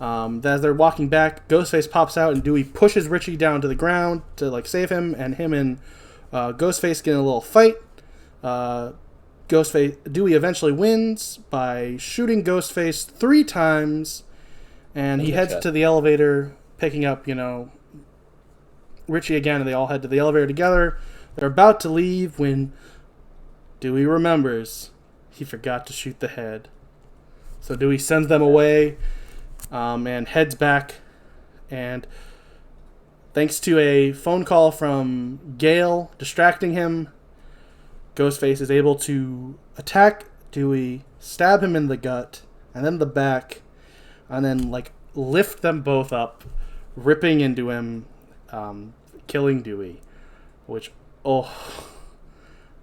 As they're walking back, Ghostface pops out and Dewey pushes Richie down to the ground to save him, and him and Ghostface get in a little fight. Dewey eventually wins by shooting Ghostface 3 times, and he heads to the elevator, picking up, Richie again, and they all head to the elevator together. They're about to leave when Dewey remembers he forgot to shoot the head. So Dewey sends them away and heads back, and thanks to a phone call from Gale distracting him, Ghostface is able to attack Dewey, stab him in the gut, and then the back, and then lift them both up, ripping into him, killing Dewey, which,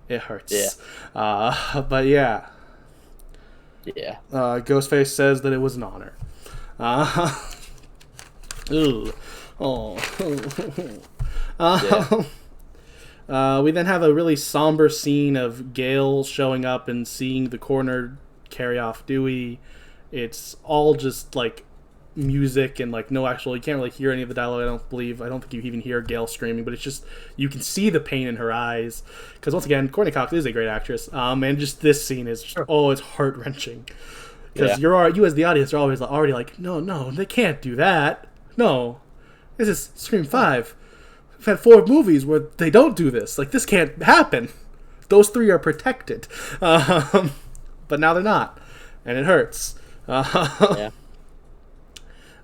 it hurts. Yeah. But yeah. Yeah. Ghostface says that it was an honor. Ooh. Oh. We then have a really somber scene of Gale showing up and seeing the coroner carry off Dewey. It's all just music and no actual, you can't really hear any of the dialogue. I don't think you even hear Gale screaming, but it's just, you can see the pain in her eyes, because once again, Courtney Cox is a great actress, and just this scene is just, it's heart-wrenching, because you as the audience are always already no, they can't do that, no, this is Scream 5. We've had 4 movies where they don't do this. This can't happen. Those 3 are protected. But now they're not. And it hurts. Yeah.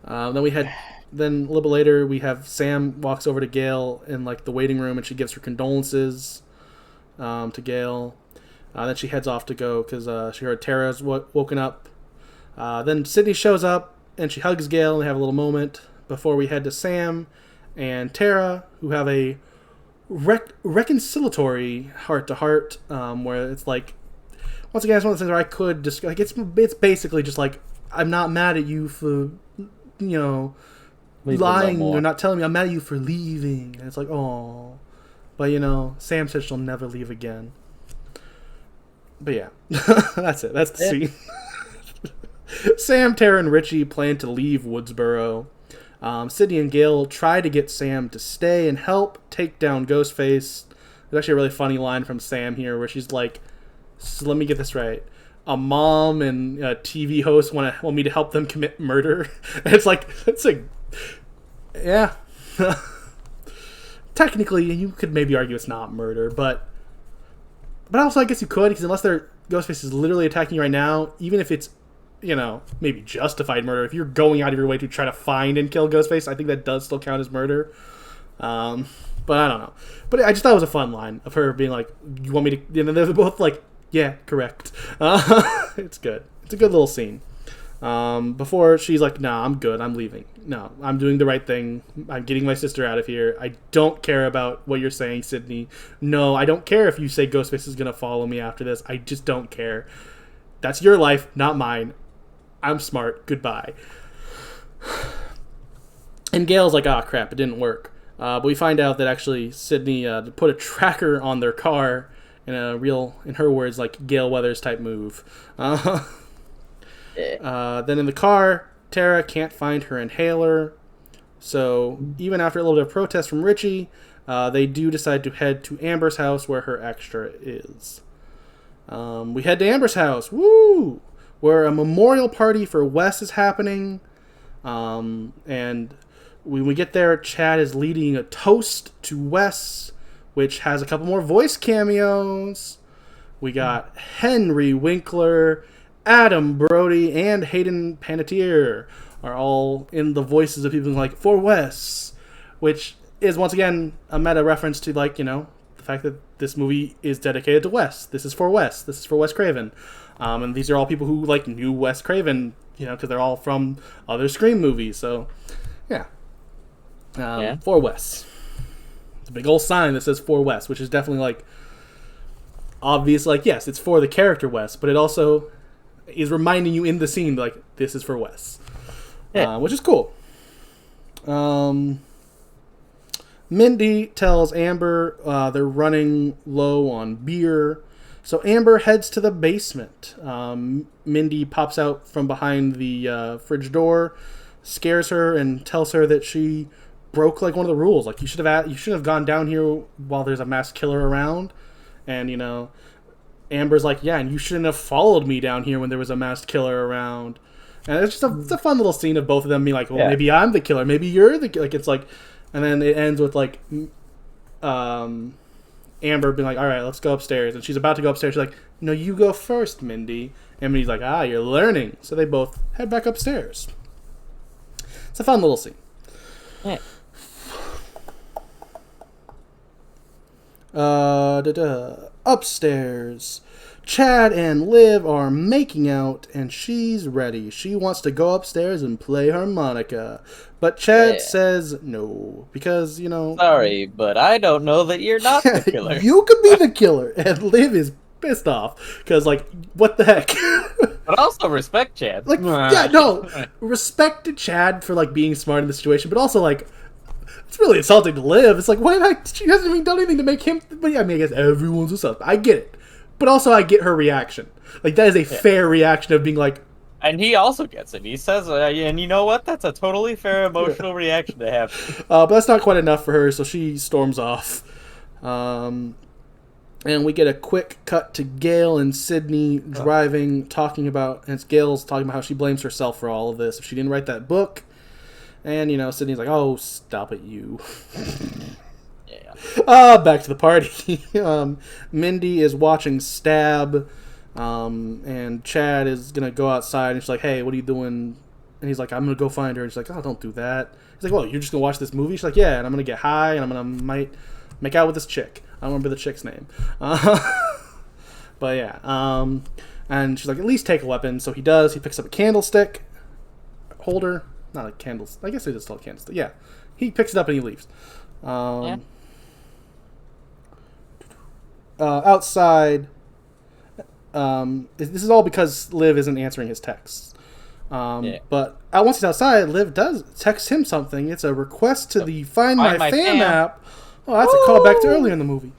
Then a little bit later, we have Sam walks over to Gale in the waiting room, and she gives her condolences to Gale. Then she heads off to go because she heard Tara's woken up. Then Sydney shows up, and she hugs Gale, and they have a little moment before we head to Sam and Tara, who have a reconciliatory heart-to-heart, where it's once again, it's one of the things where I could just, it's basically just I'm not mad at you for, lying or not telling me. I'm mad at you for leaving. And it's oh. But, Sam said she'll never leave again. But yeah, that's it. That's the scene. Sam, Tara, and Richie plan to leave Woodsboro. Sydney and Gale try to get Sam to stay and help take down Ghostface. There's actually a really funny line from Sam here where she's so let me get this right. A mom and a TV host want me to help them commit murder. And it's yeah. Technically, you could maybe argue it's not murder, but also I guess you could, because unless Ghostface is literally attacking you right now, even if it's maybe justified murder, if you're going out of your way to try to find and kill Ghostface, I think that does still count as murder. But I don't know. But I just thought it was a fun line of her being you want me to... And they're both yeah, correct. It's good. It's a good little scene. Before she's nah, I'm good. I'm leaving. No, I'm doing the right thing. I'm getting my sister out of here. I don't care about what you're saying, Sydney. No, I don't care if you say Ghostface is going to follow me after this. I just don't care. That's your life, not mine. I'm smart. Goodbye. And Gale's crap, it didn't work. But we find out that actually Sydney put a tracker on their car in a real, in her words, Gale Weathers type move. Then in the car, Tara can't find her inhaler. So even after a little bit of protest from Richie, they do decide to head to Amber's house where her extra is. We head to Amber's house. Woo! Where a memorial party for Wes is happening. And when we get there, Chad is leading a toast to Wes, which has a couple more voice cameos. We got Henry Winkler, Adam Brody, and Hayden Panettiere are all in the voices of people for Wes, which is once again a meta reference to the fact that this movie is dedicated to Wes. This is for Wes. This is for Wes Craven. And these are all people who knew Wes Craven, because they're all from other Scream movies. So, yeah. For Wes. It's a big old sign that says for Wes, which is definitely obvious. Yes, it's for the character Wes, but it also is reminding you in the scene, like, this is for Wes. Yeah. Which is cool. Mindy tells Amber they're running low on beer. So Amber heads to the basement. Mindy pops out from behind the fridge door, scares her, and tells her that she broke like one of the rules. Like, you should have gone down here while there's a masked killer around. And, you know, Amber's like, yeah, and you shouldn't have followed me down here when there was a masked killer around. And it's just it's a fun little scene of both of them being like, well, maybe I'm the killer, maybe you're the killer. Like, it's like, and then it ends with like, Amber being like, all right, let's go upstairs. And she's about to go upstairs. She's like, no, you go first, Mindy. And Mindy's like, you're learning. So they both head back upstairs. It's a fun little scene. Yeah. Upstairs, Chad and Liv are making out, and she's ready. She wants to go upstairs and play harmonica. But Chad says no, because, you know... Sorry, but I don't know that you're not the killer. You could be the killer. And Liv is pissed off, because, like, what the heck? But also respect Chad. Like, yeah, no. Respect to Chad for, like, being smart in the situation, but also, like... It's really insulting to Liv. It's like, she hasn't even done anything to make him... But yeah, I mean, I guess everyone's a suspect. I get it. But also, I get her reaction. Like, that is a fair reaction of being like... And he also gets it. He says, and you know what? That's a totally fair emotional reaction to have. But that's not quite enough for her, so she storms off. And we get a quick cut to Gail and Sydney driving, talking about... And it's Gail's talking about how she blames herself for all of this. If she didn't write that book... And, you know, Sydney's like, oh, stop it, you. Back to the party. Mindy is watching Stab, and Chad is going to go outside, and she's like, hey, what are you doing? And he's like, I'm going to go find her. And she's like, oh, don't do that. He's like, well, you're just going to watch this movie? She's like, yeah, and I'm going to get high, and I'm going to might make out with this chick. I don't remember the chick's name. But, yeah. And she's like, at least take a weapon. So he does. He picks up a candlestick holder. Not a candle. I guess it is still a candlestick. Yeah. He picks it up and he leaves. Outside, this is all because Liv isn't answering his texts. But once he's outside, Liv does text him something. It's a request to the Find My Fam app. Oh, that's a callback to earlier in the movie.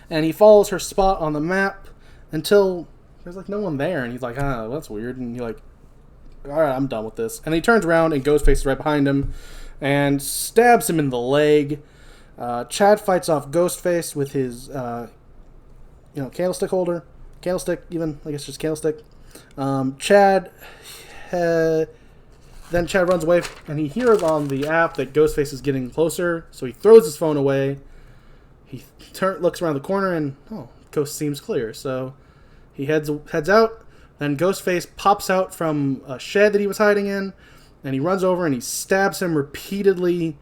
And he follows her spot on the map until there's like no one there. And he's like, that's weird. And he like, all right, I'm done with this. And he turns around and Ghostface is right behind him and stabs him in the leg. Chad fights off Ghostface with his, candlestick holder. Candlestick, even. I guess just candlestick. Then Chad runs away and he hears on the app that Ghostface is getting closer. So he throws his phone away. He looks around the corner and, coast seems clear. So he heads out. Then Ghostface pops out from a shed that he was hiding in, and he runs over and he stabs him repeatedly,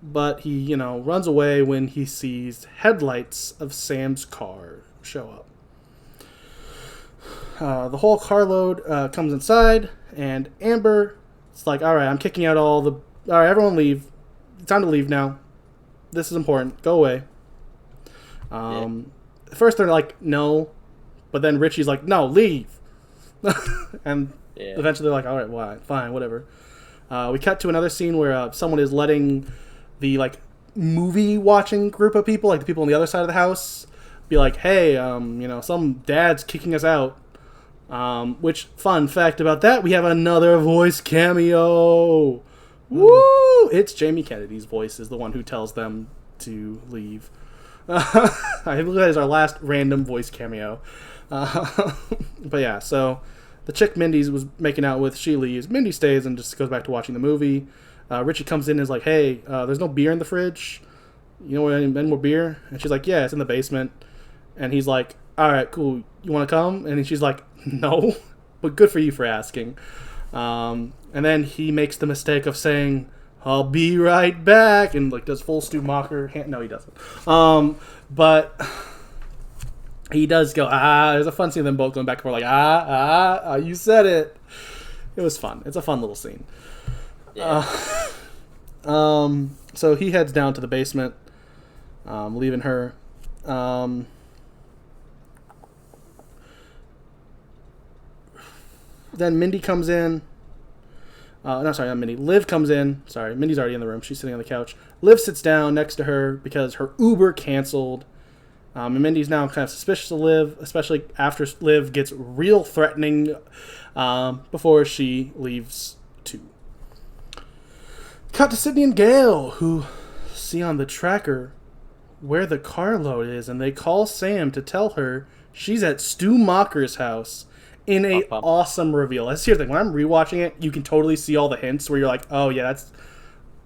but he, runs away when he sees headlights of Sam's car show up. The whole carload comes inside, and Amber, it's like, all right, I'm kicking out all right, everyone leave. It's time to leave now. This is important. Go away. First they're like, no, but then Richie's like, no, leave. And eventually they're like, all right, why? Fine, whatever. We cut to another scene where someone is letting the like movie watching group of people, like the people on the other side of the house, be like, hey, some dad's kicking us out. Which, fun fact about that, we have another voice cameo. Woo! It's Jamie Kennedy's voice is the one who tells them to leave. I believe that is our last random voice cameo. But yeah, so the chick Mindy was making out with, she leaves. Mindy stays and just goes back to watching the movie. Richie comes in and is like, hey, there's no beer in the fridge. You know where any more beer? And she's like, yeah, it's in the basement. And he's like, all right, cool. You want to come? And she's like, no, but good for you for asking. And then he makes the mistake of saying, I'll be right back, and like does full Stu Macher. No, he doesn't. But he does go, there's a fun scene of them both going back and forth like, you said it. It was fun. It's a fun little scene. Yeah. So he heads down to the basement, leaving her. Then Mindy comes in. No, sorry, not Mindy. Liv comes in. Sorry, Mindy's already in the room. She's sitting on the couch. Liv sits down next to her because her Uber canceled. And Mindy's now kind of suspicious of Liv, especially after Liv gets real threatening before she leaves too. Cut to Sydney and Gail, who see on the tracker where the carload is, and they call Sam to tell her she's at Stu Macher's house in a awesome reveal. That's the thing. When I'm rewatching it, you can totally see all the hints where you're like, oh yeah, that's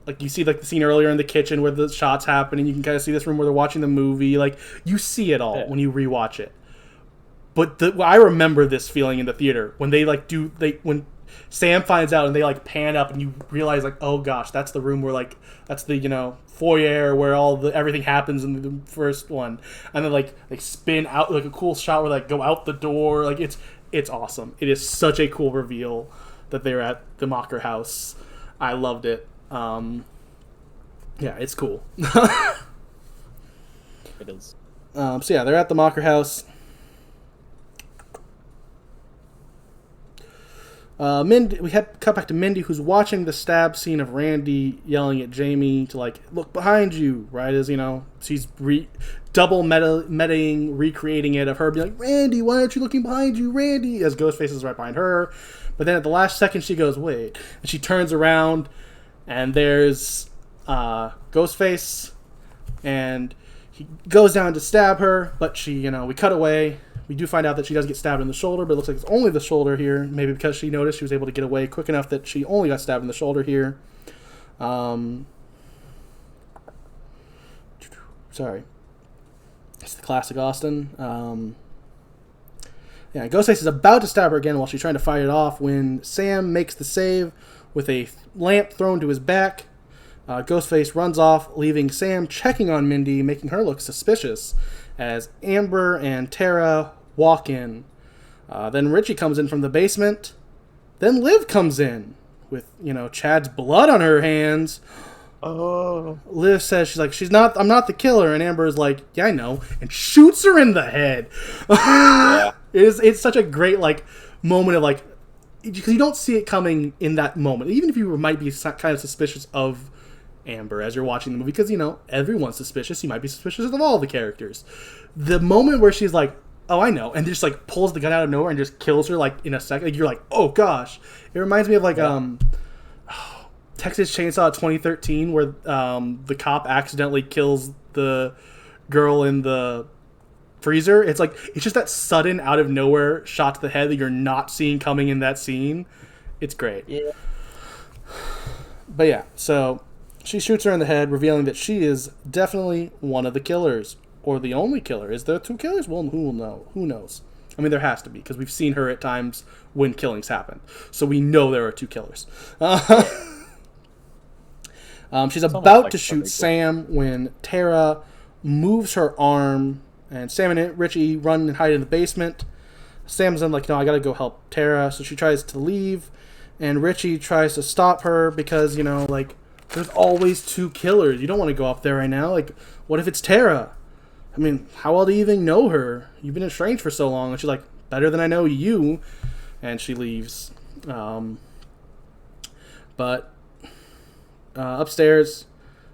like you see like the scene earlier in the kitchen where the shot's happening. You can kind of see this room where they're watching the movie. Like you see it all when you rewatch it. But I remember this feeling in the theater when when Sam finds out and they like pan up and you realize like, oh gosh, that's the room where like that's the foyer where everything happens in the first one, and then like they spin out like a cool shot where like go out the door. Like it's awesome. It is such a cool reveal that they're at the Macher house. I loved it. Yeah, it's cool. It is. So yeah, they're at the Macher house. We cut back to Mindy, who's watching the stab scene of Randy yelling at Jamie to like look behind you, right? As she's double metaing, recreating it of her being like, Randy, why aren't you looking behind you, Randy? As Ghostface is right behind her, but then at the last second she goes, wait, and she turns around, and there's Ghostface, and he goes down to stab her, but she, we cut away. We do find out that she does get stabbed in the shoulder, but it looks like it's only the shoulder here. Maybe because she noticed she was able to get away quick enough that she only got stabbed in the shoulder here. Sorry. It's the classic Austin. Yeah, Ghostface is about to stab her again while she's trying to fight it off when Sam makes the save with a lamp thrown to his back. Ghostface runs off, leaving Sam checking on Mindy, making her look suspicious as Amber and Tara walk in. Then Richie comes in from the basement. Then Liv comes in with, Chad's blood on her hands. Oh. Liv says, I'm not the killer. And Amber is like, yeah, I know. And shoots her in the head. Yeah. It's such a great, moment of, because you don't see it coming in that moment. Even if you might be kind of suspicious of Amber as you're watching the movie, because everyone's suspicious. You might be suspicious of all the characters. The moment where she's like, oh, I know, and just pulls the gun out of nowhere and just kills her in a second, you're like, oh gosh. It reminds me of Texas Chainsaw 2013 where the cop accidentally kills the girl in the freezer. It's just that sudden out of nowhere shot to the head that you're not seeing coming in that scene. It's great. Yeah. But yeah, so she shoots her in the head, revealing that she is definitely one of the killers. Or the only killer. Is there two killers? Well, who will know? Who knows? I mean, there has to be, because we've seen her at times when killings happen. So we know there are two killers. She's about to shoot Sam when Tara moves her arm, and Sam and Richie run and hide in the basement. Sam's then no, I gotta go help Tara. So she tries to leave, and Richie tries to stop her because, there's always two killers. You don't want to go up there right now. What if it's Tara? I mean, how well do you even know her? You've been estranged for so long. And she's like, better than I know you. And she leaves. But upstairs,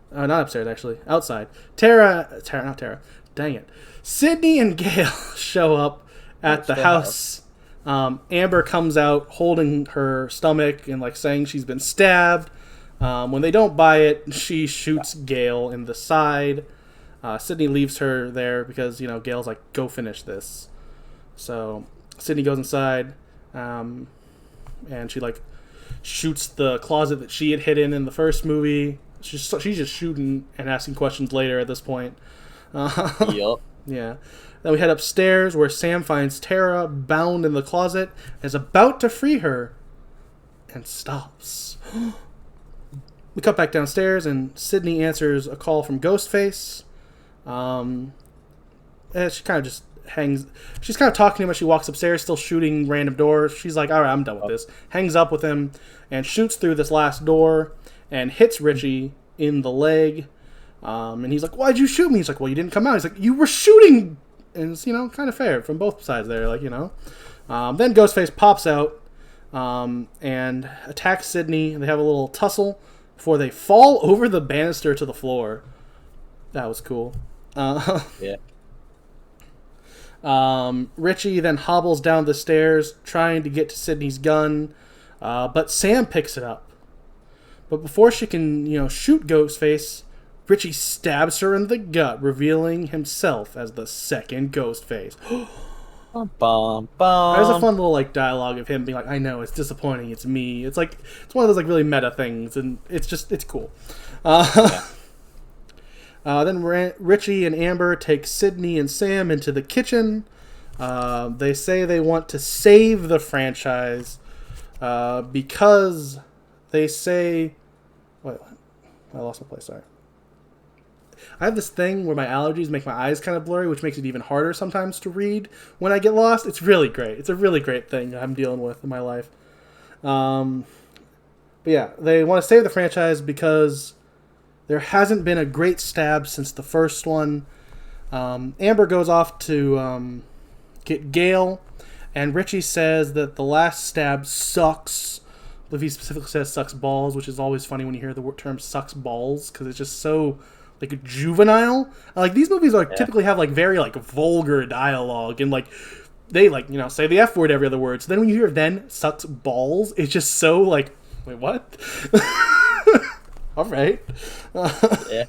not upstairs actually, outside. Not Tara. Dang it. Sydney and Gail show up at the house. Amber comes out holding her stomach and saying she's been stabbed. When they don't buy it, she shoots Gail in the side. Sydney leaves her there because, Gail's like, go finish this. So Sydney goes inside, and she, shoots the closet that she had hidden in the first movie. She's just shooting and asking questions later at this point. Yup. Yeah. Then we head upstairs where Sam finds Tara bound in the closet and is about to free her and stops. We cut back downstairs and Sydney answers a call from Ghostface. And she kind of just hangs. She's kind of talking to him as she walks upstairs, still shooting random doors. She's like, all right, I'm done with this. Hangs up with him and shoots through this last door and hits Richie in the leg. And he's like, why'd you shoot me? He's like, well, you didn't come out. He's like, you were shooting. And it's, kind of fair from both sides there, Then Ghostface pops out and attack Sydney. They have a little tussle before they fall over the banister to the floor. That was cool. Yeah. Richie then hobbles down the stairs trying to get to Sydney's gun, but Sam picks it up. But before she can, shoot Ghostface, Richie stabs her in the gut, revealing himself as the second Ghostface. Bum, bum, bum. There's a fun little dialogue of him being like, "I know it's disappointing, it's me." It's it's one of those really meta things, and it's cool. Then Richie and Amber take Sydney and Sam into the kitchen. They say they want to save the franchise because they say... Wait, I lost my place, sorry. I have this thing where my allergies make my eyes kind of blurry, which makes it even harder sometimes to read when I get lost. It's really great. It's a really great thing I'm dealing with in my life. But yeah, they want to save the franchise because there hasn't been a great stab since the first one. Amber goes off to get Gale, and Richie says that the last stab sucks. I believe he specifically says sucks balls, which is always funny when you hear the term sucks balls, because it's just so juvenile. These movies typically have very vulgar dialogue, and they say the F word every other word. So then when you hear then sucks balls, it's just so wait, what? All right. Yeah.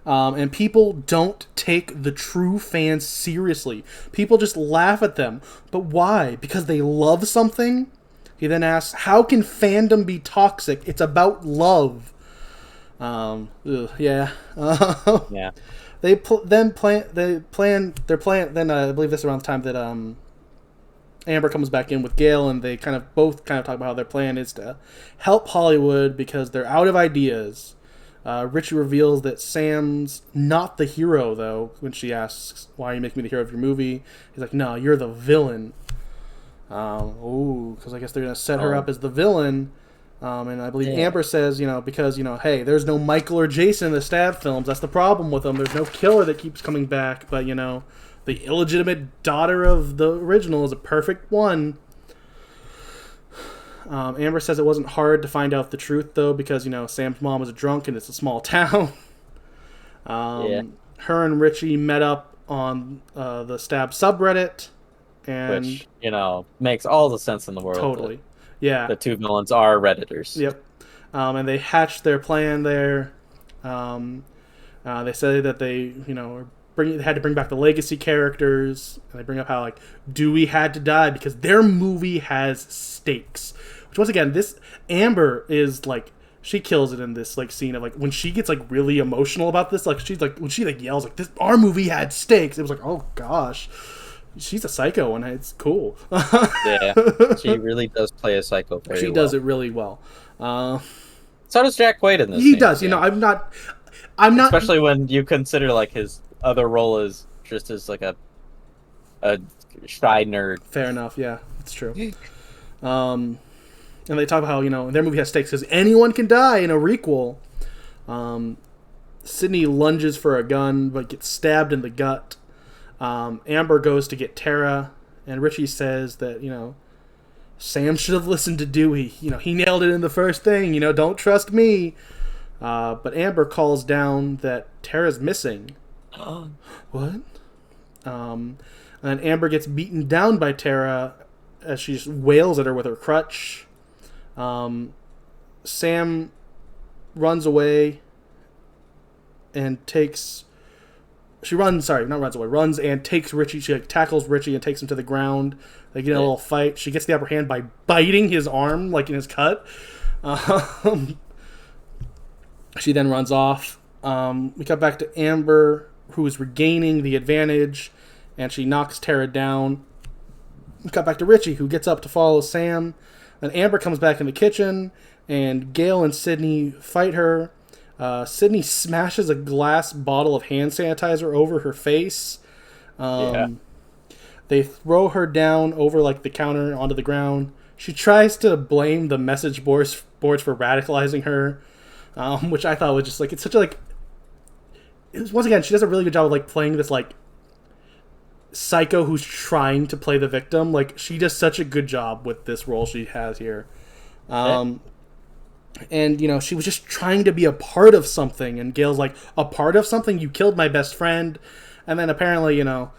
And people don't take the true fans seriously. People just laugh at them. But why? Because they love something? He then asks, how can fandom be toxic? It's about love. Yeah. Yeah. I believe this is around the time that Amber comes back in with Gale, and they both talk about how their plan is to help Hollywood because they're out of ideas. Richie reveals that Sam's not the hero, though, when she asks, why are you making me the hero of your movie? He's like, no, you're the villain. Because I guess they're going to set her up as the villain. And I believe Amber says, because, hey, there's no Michael or Jason in the stab films. That's the problem with them. There's no killer that keeps coming back. But, the illegitimate daughter of the original is a perfect one. Amber says it wasn't hard to find out the truth, though, because, Sam's mom was a drunk and it's a small town. Her and Richie met up on the Stab subreddit. Which, makes all the sense in the world. Totally. Yeah. The two villains are Redditors. Yep. And they hatched their plan there. They say that they, had to bring back the legacy characters. And they bring up how, Dewey had to die because their movie has stakes. Which, once again, this Amber is, she kills it in this, scene of, when she gets, really emotional about this. She's, when she, yells, this, our movie had stakes. It was oh, gosh. She's a psycho, and it's cool. Yeah, she really does play a psycho very well. She does it really well. So does Jack Quaid in this. He does. I'm not. Especially when you consider his other role is just as a shy nerd. Fair enough. Yeah, it's true. And they talk about how their movie has stakes because anyone can die in a requel. Sydney lunges for a gun but gets stabbed in the gut. Amber goes to get Tara, and Richie says that, Sam should have listened to Dewey. He nailed it in the first thing. Don't trust me. But Amber calls down that Tara's missing. What? And then Amber gets beaten down by Tara as she just wails at her with her crutch. Sam runs away and takes... runs and takes Richie. She tackles Richie and takes him to the ground. They get in a little fight. She gets the upper hand by biting his arm, in his cut. She then runs off. We cut back to Amber, who is regaining the advantage, and she knocks Tara down. We cut back to Richie, who gets up to follow Sam. Then Amber comes back in the kitchen, and Gale and Sydney fight her. Sydney smashes a glass bottle of hand sanitizer over her face. They throw her down over the counter onto the ground. She tries to blame the message boards for radicalizing her, which I thought was just it's such a once again, she does a really good job of playing this psycho who's trying to play the victim. Like, she does such a good job with this role she has here. And, you know, she was just trying to be a part of something. And Gale's like, a part of something? You killed my best friend. And then apparently, you know,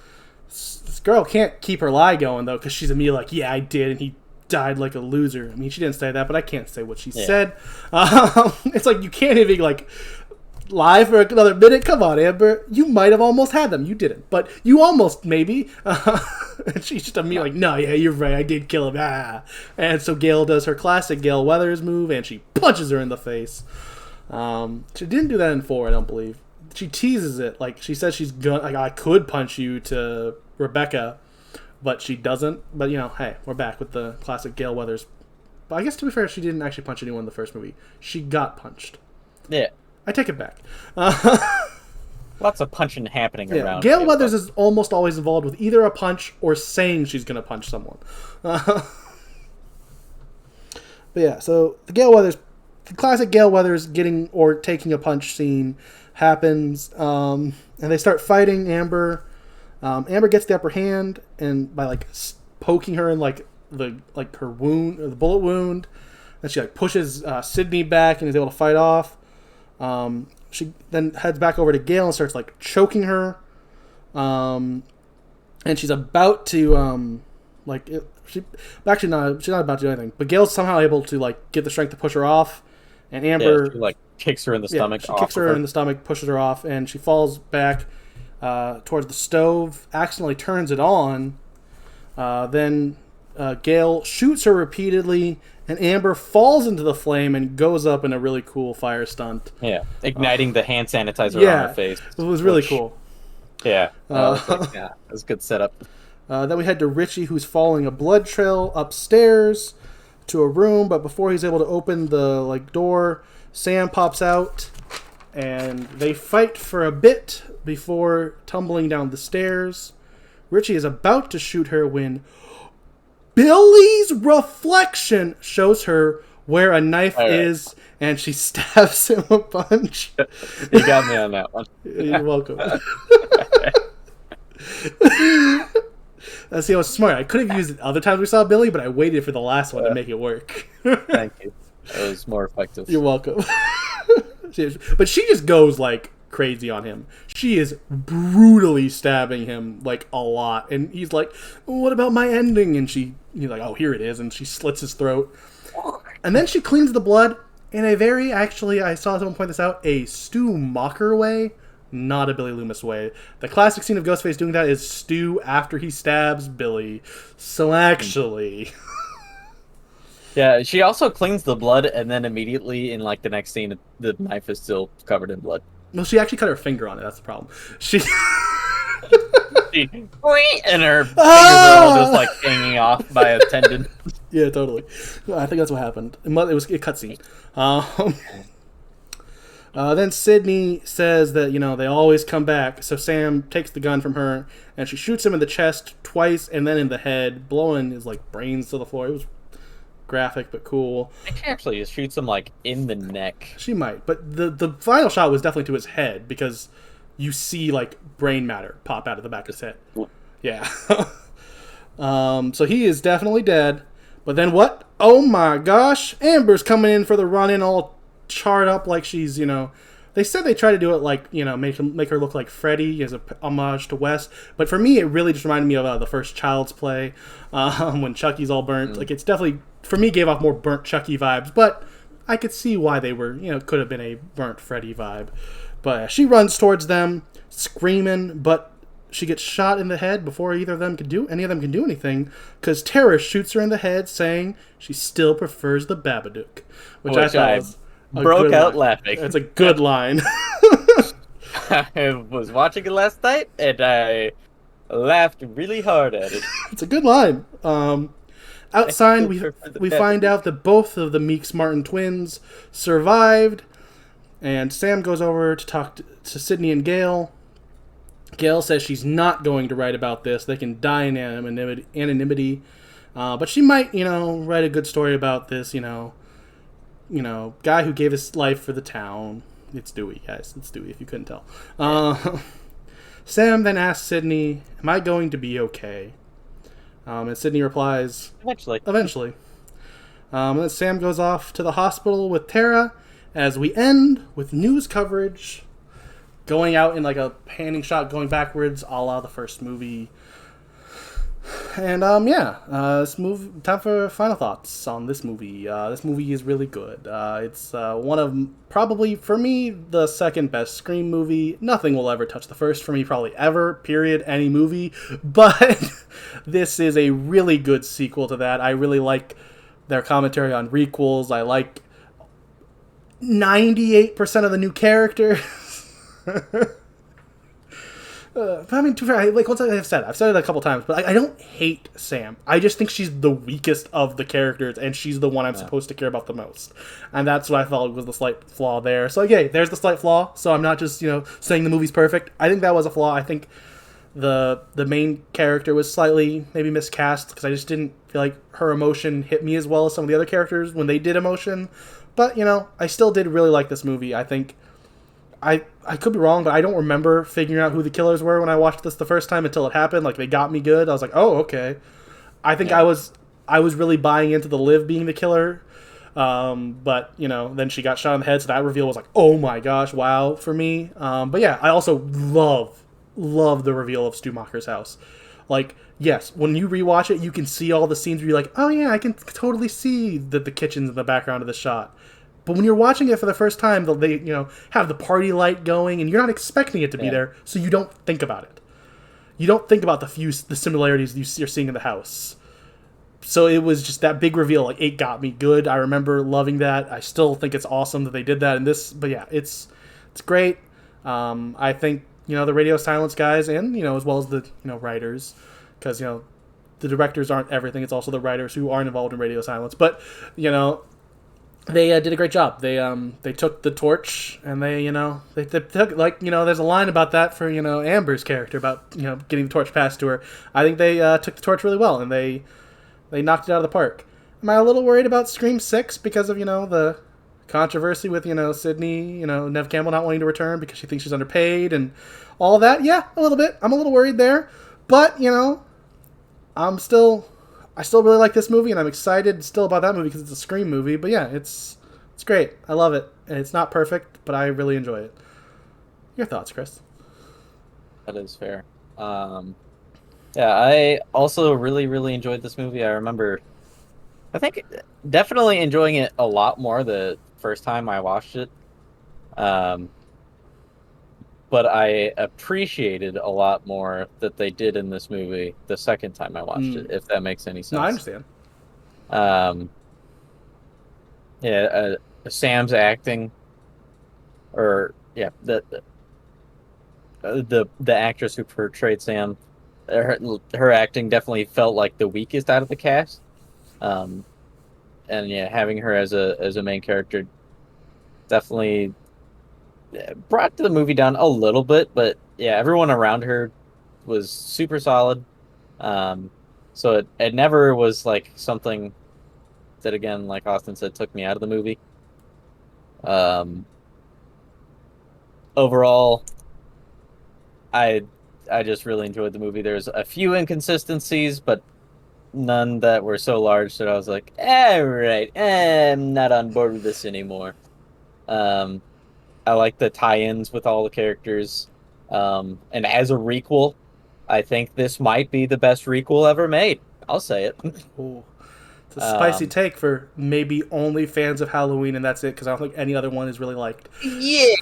this girl can't keep her lie going, though, because she's immediately like, yeah, I did, and he died like a loser. I mean, she didn't say that, but I can't say what she said. It's like, you can't even, like, lie for another minute. Come on, Amber. You might have almost had them. You didn't, but you almost, maybe. And she's just immediately like, no, yeah, you're right. I did kill him. Ah. And so Gale does her classic Gale Weathers move, and she punches her in the face. She didn't do that in 4, I don't believe. She teases it. Like, she says she's gonna, like, I could punch you to Rebecca, but she doesn't. But, you know, hey, we're back with the classic Gale Weathers. But I guess, to be fair, she didn't actually punch anyone in the first movie. She got punched. Yeah. I take it back. Lots of punching happening around. Gale Weathers is almost always involved with either a punch or saying she's going to punch someone. But yeah, so the classic Gale Weathers getting or taking a punch scene happens, and they start fighting Amber. Amber gets the upper hand, and by like poking her in like her wound, or the bullet wound, and she like pushes Sydney back and is able to fight off. She then heads back over to Gale and starts like choking her, and she's about to she's not about to do anything, but Gale's somehow able to like get the strength to push her off, and Amber she, like, kicks her in the stomach. She kicks her in the stomach, pushes her off, and she falls back towards the stove, accidentally turns it on. Then Gale shoots her repeatedly, and Amber falls into the flame and goes up in a really cool fire stunt. Yeah, igniting the hand sanitizer on her face. It was really cool. Yeah, that was a good setup. Then we head to Richie, who's following a blood trail upstairs to a room, but before he's able to open the door, Sam pops out, and they fight for a bit before tumbling down the stairs. Richie is about to shoot her when Billy's reflection shows her where a knife is, and she stabs him a bunch. You got me on that one. You're welcome. See, I was smart. I could have used it other times we saw Billy, but I waited for the last one to make it work. Thank you. That was more effective. You're welcome. But she just goes like crazy on him. She is brutally stabbing him like a lot, and he's like, "What about my ending?" And he's like, "Oh, here it is," and she slits his throat. And then she cleans the blood in a very, actually, I saw someone point this out, a Stu Macher way, not a Billy Loomis way. The classic scene of Ghostface doing that is Stu after he stabs Billy. So actually... Yeah, she also cleans the blood, and then immediately in like the next scene, the knife is still covered in blood. No, she actually cut her finger on it. That's the problem. And her fingers are all just like hanging off by a tendon. Yeah, totally. I think that's what happened. It was a cutscene. Then Sydney says that, they always come back. So Sam takes the gun from her, and she shoots him in the chest twice and then in the head, blowing his brains to the floor. It was graphic but cool. I think she actually just shoots him in the neck. She might, but the final shot was definitely to his head, because you see brain matter pop out of the back of his head. Yeah. So he is definitely dead. But then what? Oh my gosh! Amber's coming in for the run-in, all charred up like she's, They said they tried to do it make her look like Freddy as a homage to Wes. But for me, it really just reminded me of the first Child's Play, when Chucky's all burnt. It's definitely, for me, gave off more burnt Chucky vibes. But I could see why they were, could have been a burnt Freddy vibe. But she runs towards them, screaming, but she gets shot in the head before any of them can do anything, because Tara shoots her in the head, saying she still prefers the Babadook, which I thought was broke out laughing. That's a good line. I was watching it last night, and I laughed really hard at it. It's a good line. Outside, we find out that both of the Meeks Martin twins survived, and Sam goes over to talk to Sydney and Gale. Gale says she's not going to write about this. They can die in anonymity. But she might, write a good story about this, guy who gave his life for the town. It's Dewey, guys. It's Dewey, if you couldn't tell. Sam then asks Sydney, "Am I going to be okay?" And Sydney replies, "Eventually." And then Sam goes off to the hospital with Tara, as we end with news coverage going out in like a panning shot going backwards, a la the first movie. And let's move. Time for final thoughts on this movie. This movie is really good. It's one of probably for me the second best Scream movie. Nothing will ever touch the first for me, probably ever. Period. Any movie, but this is a really good sequel to that. I really like their commentary on requels. I like 98% of the new characters. But I mean, to be fair, I've said it a couple times, but I don't hate Sam. I just think she's the weakest of the characters, and she's the one I'm supposed to care about the most. And that's what I felt was the slight flaw there. So, okay, there's the slight flaw. So I'm not just, saying the movie's perfect. I think that was a flaw. I think the main character was slightly maybe miscast, because I just didn't feel like her emotion hit me as well as some of the other characters when they did emotion. But, I still did really like this movie. I think I could be wrong, but I don't remember figuring out who the killers were when I watched this the first time until it happened. Like, they got me good. I was like, oh, okay. I think I was really buying into the Liv being the killer. But, then she got shot in the head, so that reveal was like, oh my gosh, wow, for me. But yeah, I also love the reveal of Stumacher's house. Like, yes, when you rewatch it, you can see all the scenes where you're like, oh yeah, I can totally see the kitchen's in the background of the shot. But when you're watching it for the first time, they have the party light going, and you're not expecting it to be there, so you don't think about it. You don't think about the similarities you're seeing in the house. So it was just that big reveal. Like, it got me good. I remember loving that. I still think it's awesome that they did that in this. But yeah, it's great. I think the Radio Silence guys, and as well as the writers, because the directors aren't everything. It's also the writers who aren't involved in Radio Silence. But they did a great job. They took the torch, and they took, there's a line about that for Amber's character about getting the torch passed to her. I think they took the torch really well, and they knocked it out of the park. Am I a little worried about Scream 6 because of the controversy with Sydney, Nev Campbell not wanting to return because she thinks she's underpaid and all that? Yeah, a little bit. I'm a little worried there, but I still really like this movie, and I'm excited still about that movie because it's a Scream movie. But yeah, it's great. I love it. And it's not perfect, but I really enjoy it. Your thoughts, Chris? That is fair. I also really, really enjoyed this movie. I remember, I think, definitely enjoying it a lot more the first time I watched it. But I appreciated a lot more that they did in this movie the second time I watched it, if that makes any sense. No, I understand. Sam's acting, the actress who portrayed Sam, her acting definitely felt like the weakest out of the cast. And having her as a main character definitely brought the movie down a little bit, but yeah, everyone around her was super solid. So it never was like something that, again, like Austin said, took me out of the movie. Overall, I just really enjoyed the movie. There's a few inconsistencies, but none that were so large that I was like, all right, I'm not on board with this anymore. I like the tie-ins with all the characters. And as a requel, I think this might be the best requel ever made. I'll say it. Ooh. It's a spicy take for maybe only fans of Halloween, and that's it, because I don't think any other one is really liked. Yeah!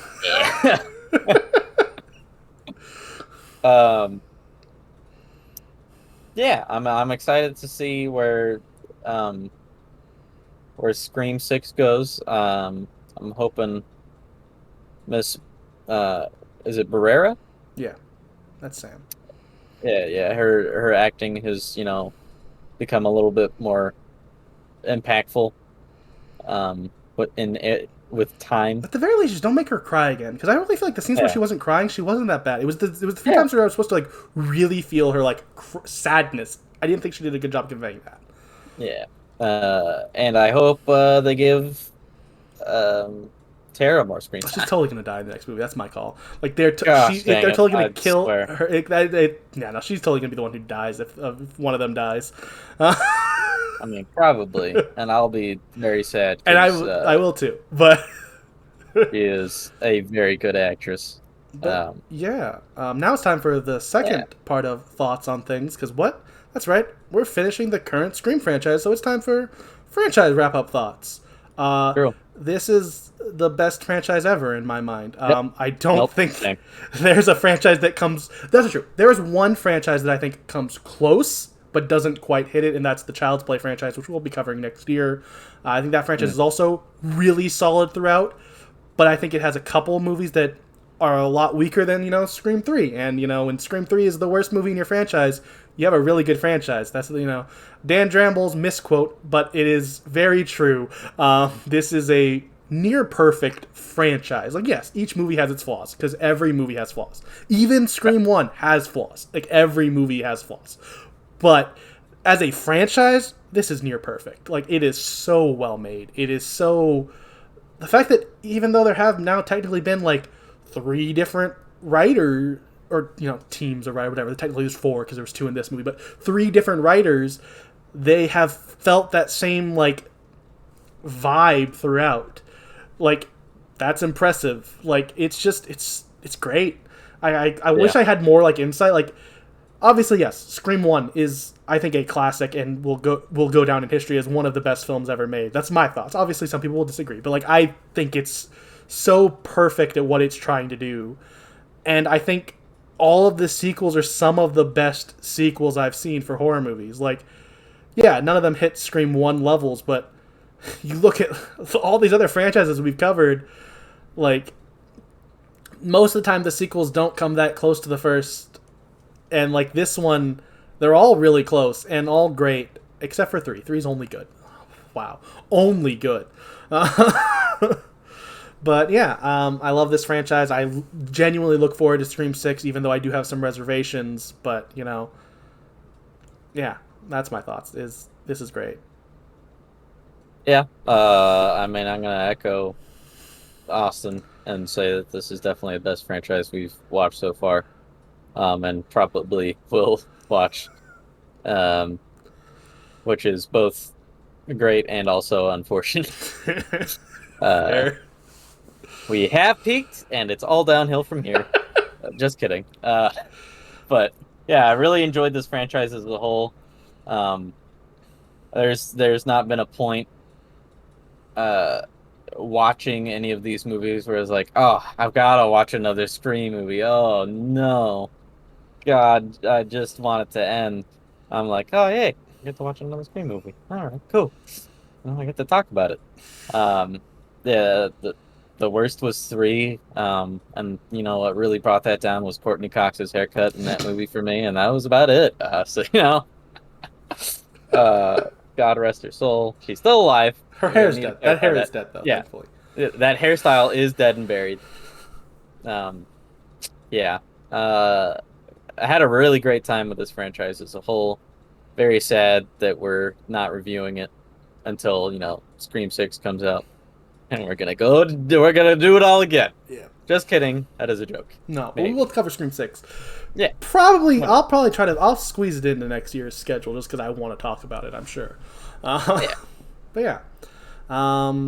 I'm excited to see where Scream 6 goes. I'm hoping Miss is it Barrera? Yeah, that's Sam. Yeah. Her acting has become a little bit more impactful. But with time. At the very least, just don't make her cry again, because I really feel like the scenes where she wasn't crying, she wasn't that bad. It was the few times where I was supposed to really feel her sadness. I didn't think she did a good job conveying that. Yeah, and I hope they give Tara more screen She's time. totally gonna die in the next movie. That's my call. Like they're Gosh, they're dang it, totally gonna I'd kill swear. her. No, she's totally gonna be the one who dies if one of them dies. I mean, probably, and I'll be very sad And because I will too. But she is a very good actress. yeah. Now it's time for the second part of thoughts on things. Because what? That's right. We're finishing the current Scream franchise, so it's time for franchise wrap-up thoughts. True. This is the best franchise ever in my mind. Yep. I don't think Same. there's a franchise that comes... That's true. There is one franchise that I think comes close, but doesn't quite hit it, and that's the Child's Play franchise, which we'll be covering next year. I think that franchise is also really solid throughout, but I think it has a couple movies that are a lot weaker than, Scream 3. And, when Scream 3 is the worst movie in your franchise, you have a really good franchise. That's, Dan Dramble's misquote, but it is very true. This is a near-perfect franchise. Like, yes, each movie has its flaws, because every movie has flaws. Even Scream 1 has flaws. Like, every movie has flaws. But as a franchise, this is near-perfect. Like, it is so well made. It is so... The fact that even though there have now technically been, 3 different writers, or, teams of writers, whatever. Technically there's 4 because there was 2 in this movie, but 3 different writers, they have felt that same, vibe throughout. That's impressive. It's just, it's great. I wish I had more, insight. Obviously, yes, Scream 1 is, I think, a classic and will go down in history as one of the best films ever made. That's my thoughts. Obviously, some people will disagree, but, I think it's so perfect at what it's trying to do. And I think all of the sequels are some of the best sequels I've seen for horror movies. Yeah, none of them hit Scream 1 levels, but you look at all these other franchises we've covered, most of the time the sequels don't come that close to the first. And, this one, they're all really close and all great, except for 3. 3's only good. Wow. Only good. But yeah, I love this franchise. I genuinely look forward to Scream 6, even though I do have some reservations. But, yeah, that's my thoughts. This is great. Yeah, I'm going to echo Austin and say that this is definitely the best franchise we've watched so far, and probably will watch, which is both great and also unfortunate. We have peaked, and it's all downhill from here. Just kidding. But yeah, I really enjoyed this franchise as a whole. There's not been a point watching any of these movies where it's like, oh, I've got to watch another Scream movie. Oh no, God, I just want it to end. I'm like, oh hey, I get to watch another Scream movie. All right, cool. Well, I get to talk about it. Yeah, the worst was 3, and what really brought that down was Courtney Cox's haircut in that movie for me, and that was about it. So God rest her soul. She's still alive. Her hair's dead. That hair is dead, though. Yeah, thankfully. That hairstyle is dead and buried. Yeah. I had a really great time with this franchise as a whole. Very sad that we're not reviewing it until Scream 6 comes out. And we're gonna do it all again. Yeah. Just kidding. That is a joke. No, we'll cover Scream 6. Yeah. I'll squeeze it into next year's schedule just because I want to talk about it, I'm sure. Yeah. But yeah.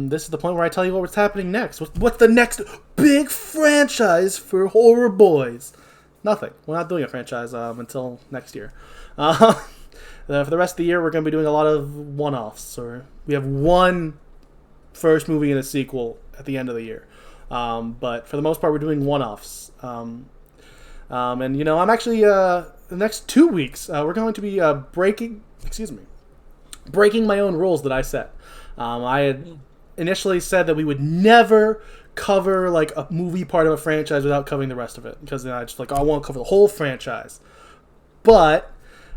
This is the point where I tell you what's happening next. What's the next big franchise for Horror Boys? Nothing. We're not doing a franchise until next year. For the rest of the year, we're going to be doing a lot of one-offs. Or we have one first movie and a sequel at the end of the year. But for the most part, we're doing one-offs. And, I'm actually, the next 2 weeks, we're going to be breaking my own rules that I set. I had initially said that we would never cover, a movie part of a franchise without covering the rest of it. Because then I just, I want to cover the whole franchise. But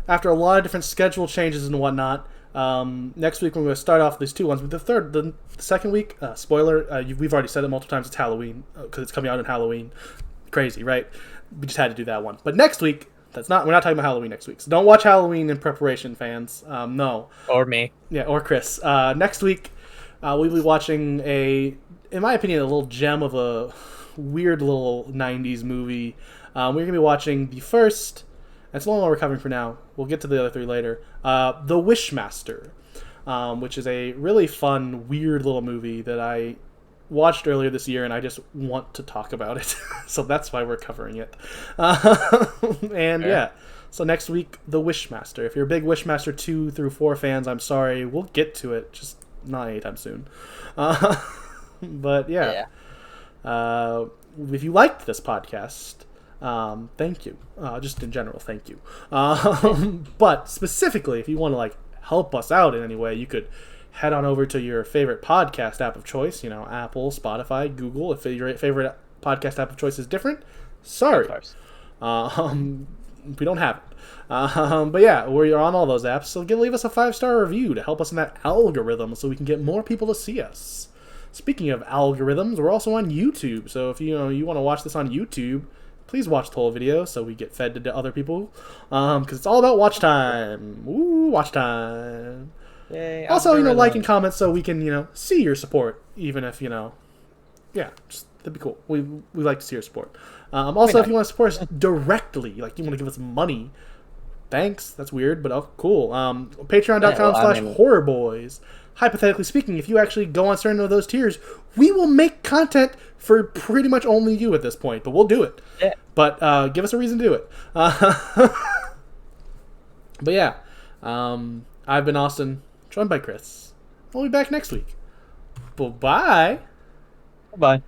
after a lot of different schedule changes and whatnot, next week we're going to start off these 2 ones. But the second week, spoiler, we've already said it multiple times, it's Halloween, because it's coming out on Halloween. Crazy, right? We just had to do that one. But next week, we're not talking about Halloween next week. So don't watch Halloween in preparation, fans. No. Or me. Yeah, or Chris. Next week, we'll be watching in my opinion, a little gem of a weird little 90s movie. We're going to be watching the first, that's the only one we're covering for now. We'll get to the other three later. The Wishmaster, which is a really fun, weird little movie that I watched earlier this year, and I just want to talk about it. So that's why we're covering it. And yeah, so next week, The Wishmaster. If you're a big Wishmaster 2 through 4 fans, I'm sorry. We'll get to it, just not anytime soon. But yeah. If you liked this podcast, thank you. Just in general, thank you. But specifically, if you want to like help us out in any way, you could head on over to your favorite podcast app of choice. Apple, Spotify, Google. If your favorite podcast app of choice is different, sorry, we don't have it. But yeah, we're on all those apps, so leave us a 5-star review to help us in that algorithm, so we can get more people to see us. Speaking of algorithms, we're also on YouTube. So if you want to watch this on YouTube, please watch the whole video so we get fed to other people. Because it's all about watch time. Woo, watch time. Yay, also, like and comment so we can, see your support. Even if, that'd be cool. We like to see your support. Also, if you want to support us directly, like you want to give us money, thanks. That's weird, but cool. Patreon.com/Horror Bois. Hypothetically speaking, if you actually go on certain of those tiers, we will make content for pretty much only you at this point, but we'll do it. Yeah. But give us a reason to do it. But yeah, I've been Austin, joined by Chris. We'll be back next week. Bye-bye. Bye.